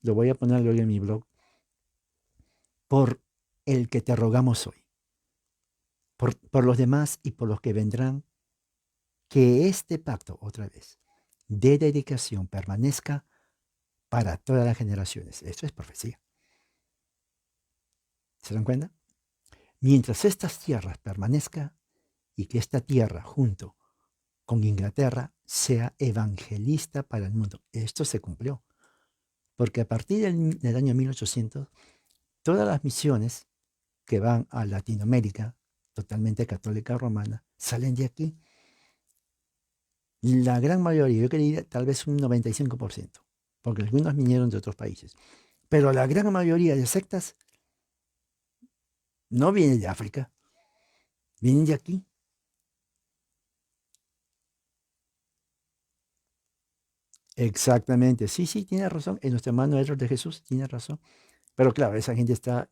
S1: Lo voy a poner luego en mi blog. Por el que te rogamos hoy. Por los demás y por los que vendrán. Que este pacto, otra vez, de dedicación permanezca para todas las generaciones. Esto es profecía. ¿Se dan cuenta? Mientras estas tierras permanezcan y que esta tierra junto con Inglaterra sea evangelista para el mundo. Esto se cumplió. Porque a partir del año 1800, todas las misiones que van a Latinoamérica, totalmente católica romana, salen de aquí. La gran mayoría, yo diría tal vez un 95%, porque algunos vinieron de otros países. Pero la gran mayoría de sectas no vienen de África, vienen de aquí. Exactamente, sí, tiene razón. En nuestro hermano Edward de Jesús tiene razón. Pero claro, esa gente está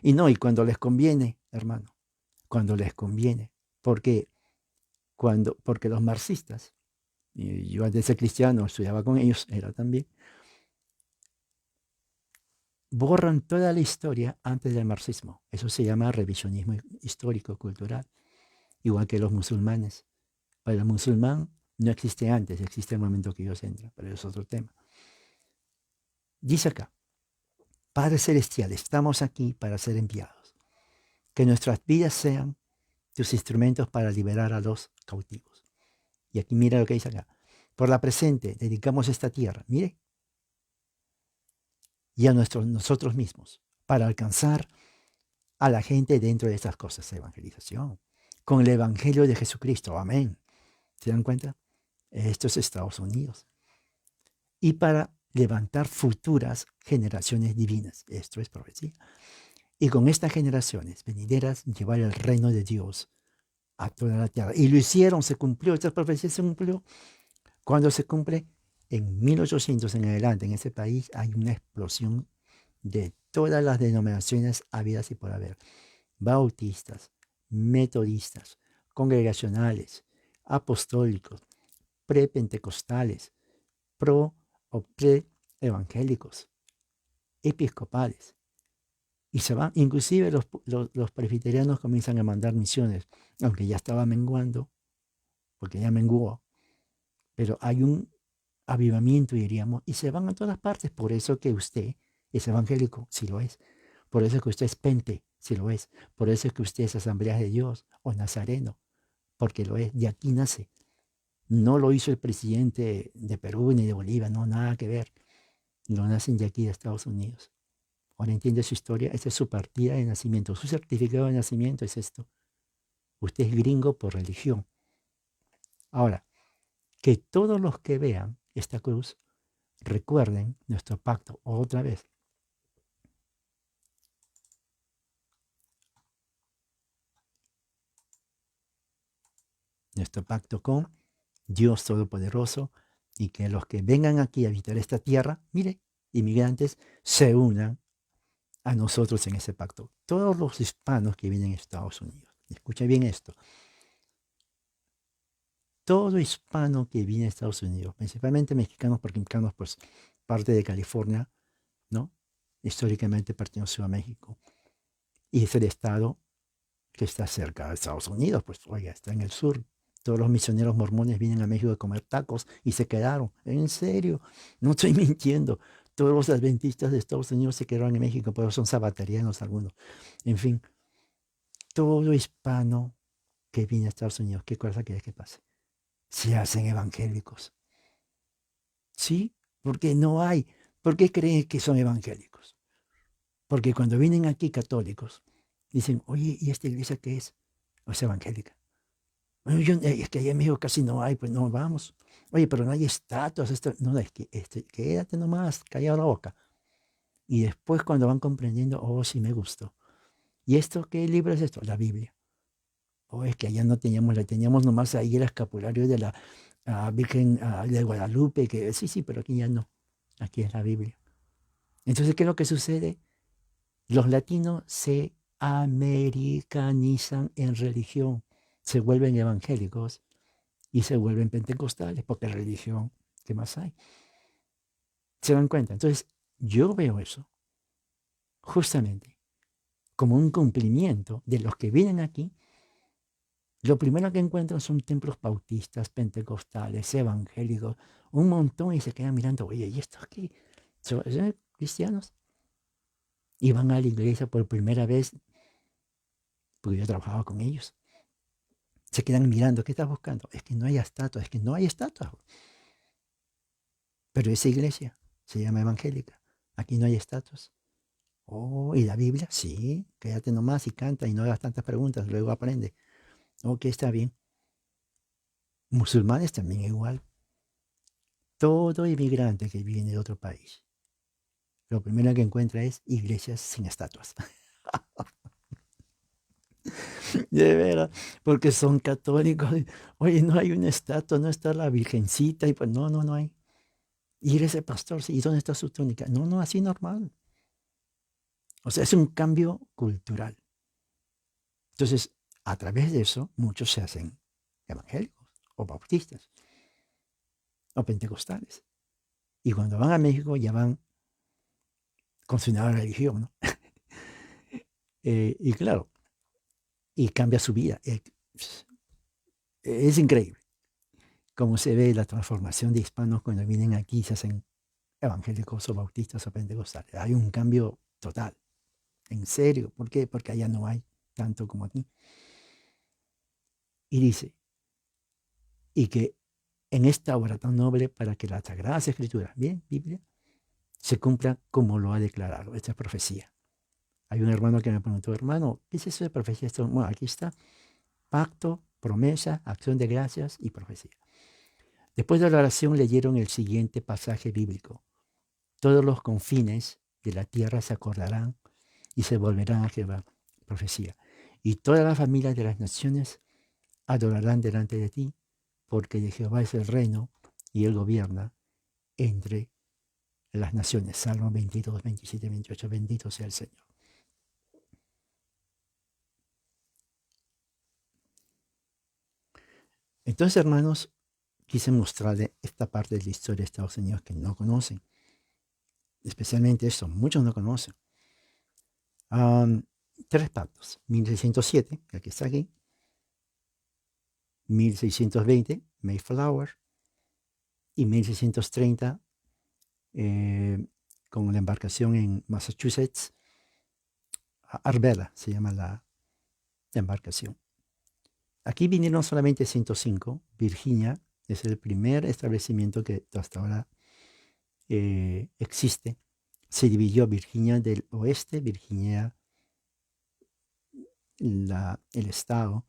S1: y cuando les conviene, hermano, cuando les conviene. Porque porque los marxistas, y yo antes de ser cristiano estudiaba con ellos, era también, borran toda la historia antes del marxismo. Eso se llama revisionismo histórico, cultural, igual que los musulmanes. Para el musulmán no existe antes, existe el momento que ellos entran, pero es otro tema. Dice acá, Padre Celestial, estamos aquí para ser enviados. Que nuestras vidas sean tus instrumentos para liberar a los cautivos. Y aquí mira lo que dice acá. Por la presente dedicamos esta tierra, mire, y a nosotros mismos, para alcanzar a la gente dentro de estas cosas, evangelización, con el Evangelio de Jesucristo. Amén. ¿Se dan cuenta? Esto es Estados Unidos. Y para levantar futuras generaciones divinas. Esto es profecía. Y con estas generaciones venideras llevar el reino de Dios a toda la tierra. Y lo hicieron, se cumplió, esta profecía se cumplió. Cuando se cumple, en 1800 en adelante, en ese país hay una explosión de todas las denominaciones habidas y por haber. Bautistas, metodistas, congregacionales, apostólicos, prepentecostales, pro o pre-evangélicos, episcopales. Y se van, inclusive los presbiterianos comienzan a mandar misiones, aunque ya estaba menguando, porque ya menguó, pero hay un avivamiento, diríamos, y se van a todas partes. Por eso que usted es evangélico, si lo es. Por eso que usted es pente, si lo es. Por eso que usted es Asamblea de Dios o nazareno, porque lo es. De aquí nace. No lo hizo el presidente de Perú ni de Bolivia, no, nada que ver. Lo nacen de aquí de Estados Unidos. Ahora entiende su historia, esta es su partida de nacimiento. Su certificado de nacimiento es esto. Usted es gringo por religión. Ahora, que todos los que vean esta cruz recuerden nuestro pacto otra vez. Nuestro pacto con Dios Todopoderoso, y que los que vengan aquí a habitar esta tierra, mire, inmigrantes, se unan a nosotros en ese pacto. Todos los hispanos que vienen a Estados Unidos. Escucha bien esto. Todo hispano que viene a Estados Unidos, principalmente mexicanos, porque mexicanos, pues, parte de California, ¿no? Históricamente perteneció a México. Y es el estado que está cerca de Estados Unidos, pues, oiga, está en el sur. Todos los misioneros mormones vienen a México a comer tacos y se quedaron. En serio, no estoy mintiendo. Todos los adventistas de Estados Unidos se quedaron en México, pero son sabatarianos algunos. En fin, todo hispano que viene a Estados Unidos, ¿qué cosa quieres que pase? Se hacen evangélicos. ¿Sí? Porque no hay. ¿Por qué creen que son evangélicos? Porque cuando vienen aquí católicos, dicen, oye, ¿y esta iglesia qué es? ¿O es evangélica? Bueno, es que allá en México casi no hay, pues no vamos. Oye, pero no hay estatuas. No, es que quédate nomás, calla la boca. Y después cuando van comprendiendo, oh, sí me gustó. ¿Y esto qué libro es esto? La Biblia. Oh, es que allá no teníamos, la teníamos nomás ahí el escapulario de la Virgen de Guadalupe, que sí, sí, pero aquí ya no. Aquí es la Biblia. Entonces, ¿qué es lo que sucede? Los latinos se americanizan en religión, se vuelven evangélicos y se vuelven pentecostales, porque religión, ¿qué más hay? ¿Se dan cuenta? Entonces, yo veo eso justamente como un cumplimiento de los que vienen aquí. Lo primero que encuentran son templos bautistas, pentecostales, evangélicos, un montón, y se quedan mirando, oye, ¿y estos qué? ¿Son cristianos? Y van a la iglesia por primera vez, porque yo trabajaba con ellos. Se quedan mirando, ¿qué estás buscando? Es que no hay estatuas, es que no hay estatuas. Pero esa iglesia se llama evangélica. Aquí no hay estatuas. Oh, ¿y la Biblia? Sí, quédate nomás y canta y no hagas tantas preguntas, luego aprende. Ok, está bien. Musulmanes también igual. Todo inmigrante que viene de otro país, lo primero que encuentra es iglesias sin estatuas. De veras, porque son católicos. Oye, no hay una estatua, no está la virgencita, y pues no, no, no hay. Y eres el pastor, sí, ¿y dónde está su túnica? No, no, así normal. O sea, es un cambio cultural. Entonces, a través de eso, muchos se hacen evangélicos, o bautistas, o pentecostales. Y cuando van a México, ya van con su nueva religión, ¿no? Y claro, y cambia su vida. Es increíble cómo se ve la transformación de hispanos cuando vienen aquí y se hacen evangélicos o bautistas o pentecostales. Hay un cambio total, en serio. ¿Por qué? Porque allá no hay tanto como aquí. Y dice, y que en esta obra tan noble para que las Sagradas Escrituras, bien, Biblia, se cumpla como lo ha declarado. Esta es profecía. Hay un hermano que me preguntó, hermano, ¿qué es eso de profecía? Bueno, aquí está, pacto, promesa, acción de gracias y profecía. Después de la oración leyeron el siguiente pasaje bíblico. Todos los confines de la tierra se acordarán y se volverán a Jehová. Profecía. Y todas las familias de las naciones adorarán delante de ti, porque de Jehová es el reino y él gobierna entre las naciones. Salmo 22, 27, 28. Bendito sea el Señor. Entonces, hermanos, quise mostrarle esta parte de la historia de Estados Unidos que no conocen. Especialmente esto, muchos no conocen. Tres pactos. 1607, que aquí está aquí. 1620, Mayflower. Y 1630, con la embarcación en Massachusetts, Arbela se llama la embarcación. Aquí vinieron solamente 105. Virginia es el primer establecimiento que hasta ahora existe. Se dividió Virginia del Oeste, Virginia, el estado,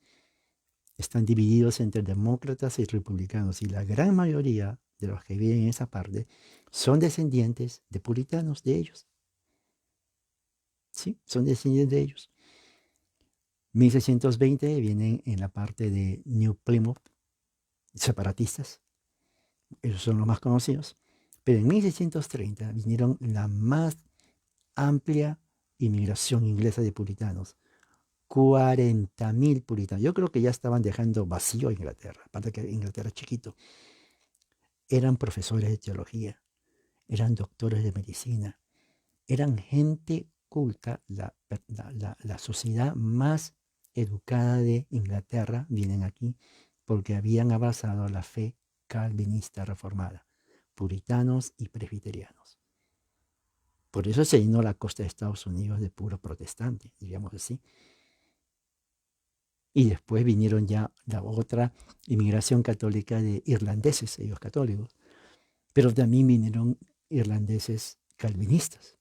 S1: están divididos entre demócratas y republicanos, y la gran mayoría de los que viven en esa parte son descendientes de puritanos, de ellos. Sí, son descendientes de ellos. 1620 vienen en la parte de New Plymouth, separatistas, esos son los más conocidos. Pero en 1630 vinieron la más amplia inmigración inglesa de puritanos. 40.000 puritanos. Yo creo que ya estaban dejando vacío a Inglaterra, aparte que Inglaterra es chiquito. Eran profesores de teología, eran doctores de medicina, eran gente culta, la sociedad más educada de Inglaterra vienen aquí porque habían abrazado la fe calvinista reformada, puritanos y presbiterianos. Por eso se llenó la costa de Estados Unidos de puro protestante, diríamos así. Y después vinieron ya la otra inmigración católica de irlandeses, ellos católicos, pero también vinieron irlandeses calvinistas.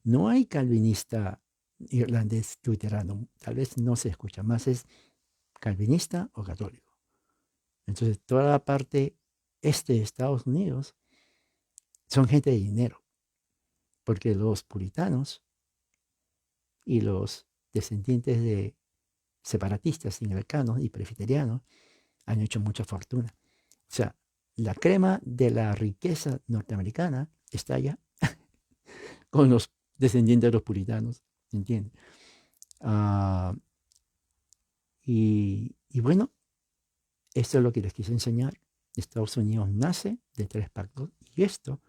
S1: No hay calvinista irlandés luterano, tal vez no se escucha, más es calvinista o católico. Entonces toda la parte este de Estados Unidos son gente de dinero, porque los puritanos y los descendientes de separatistas, anglicanos y presbiterianos han hecho mucha fortuna. O sea, la crema de la riqueza norteamericana está allá con los descendientes de los puritanos, ¿entiendes? Y bueno, esto es lo que les quise enseñar. Estados Unidos nace de tres pactos y esto,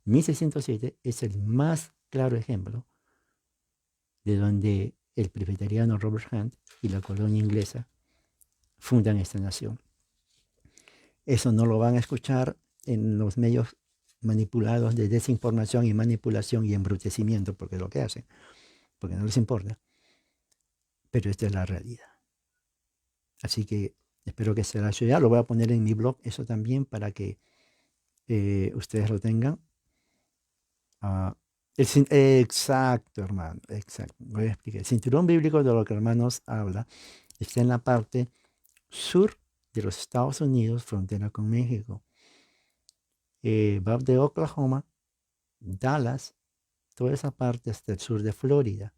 S1: 1607, es el más claro ejemplo de donde el presbiteriano Robert Hunt y la colonia inglesa fundan esta nación. Eso no lo van a escuchar en los medios manipulados de desinformación y manipulación y embrutecimiento, porque es lo que hacen, porque no les importa. Pero esta es la realidad. Así que espero que se la haya. Lo voy a poner en mi blog, eso también, para que ustedes lo tengan. Exacto, hermano, exacto. Voy a explicar. El cinturón bíblico de lo que hermanos habla está en la parte sur de los Estados Unidos, frontera con México. Va de Oklahoma, Dallas, toda esa parte hasta el sur de Florida.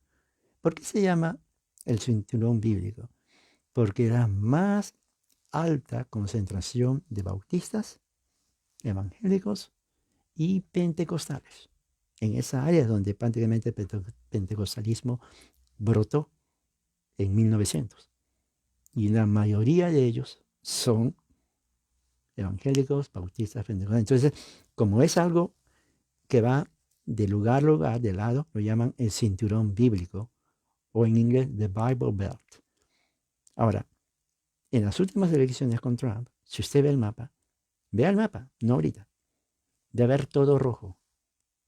S1: ¿Por qué se llama el cinturón bíblico? Porque era más alta concentración de bautistas, evangélicos y pentecostales. En esa área donde prácticamente el pentecostalismo brotó en 1900. Y la mayoría de ellos son evangélicos, bautistas, pentecostales. Entonces, como es algo que va de lugar a lugar, de lado, lo llaman el cinturón bíblico, o en inglés, the Bible Belt. Ahora, en las últimas elecciones con Trump, si usted ve el mapa, vea el mapa, no ahorita, de ver todo rojo.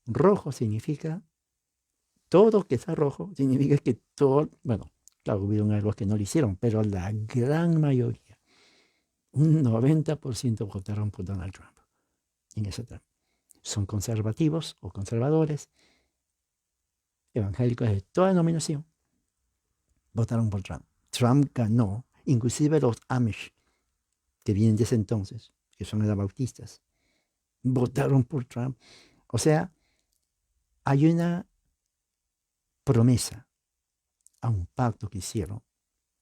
S1: Rojo significa, todo que está rojo, significa que todo, bueno, claro, hubieron algo que no lo hicieron, pero la gran mayoría, un 90% votaron por Donald Trump en ese tramo. Son conservativos o conservadores, evangélicos de toda denominación, votaron por Trump. Trump ganó, inclusive los Amish, que vienen de ese entonces, que son anabautistas, votaron por Trump. O sea, hay una promesa a un pacto que hicieron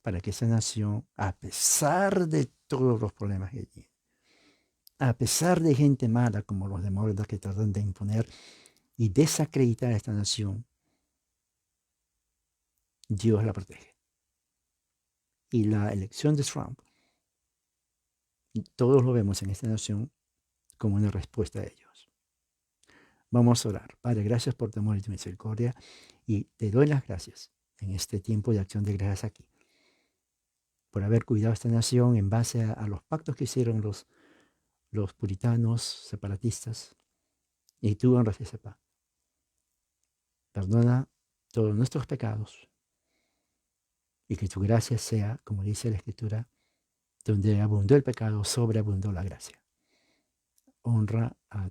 S1: para que esa nación, a pesar de todos los problemas que tiene, a pesar de gente mala como los demócratas que tratan de imponer y desacreditar a esta nación, Dios la protege. Y la elección de Trump, todos lo vemos en esta nación como una respuesta a ellos. Vamos a orar. Padre, gracias por tu amor y tu misericordia, y te doy las gracias en este tiempo de acción de gracias aquí, por haber cuidado a esta nación en base a los pactos que hicieron los puritanos, separatistas, y tú honras ese pacto. Perdona todos nuestros pecados, y que tu gracia sea, como dice la Escritura, donde abundó el pecado, sobreabundó la gracia. Honra a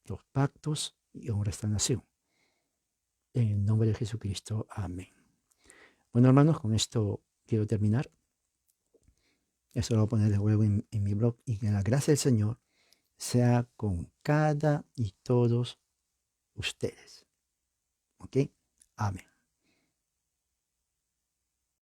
S1: los pactos y honra a esta nación. En el nombre de Jesucristo. Amén. Bueno, hermanos, con esto quiero terminar. Eso lo voy a poner de nuevo en mi blog, y que la gracia del Señor sea con cada y todos ustedes. ¿Ok? Amén.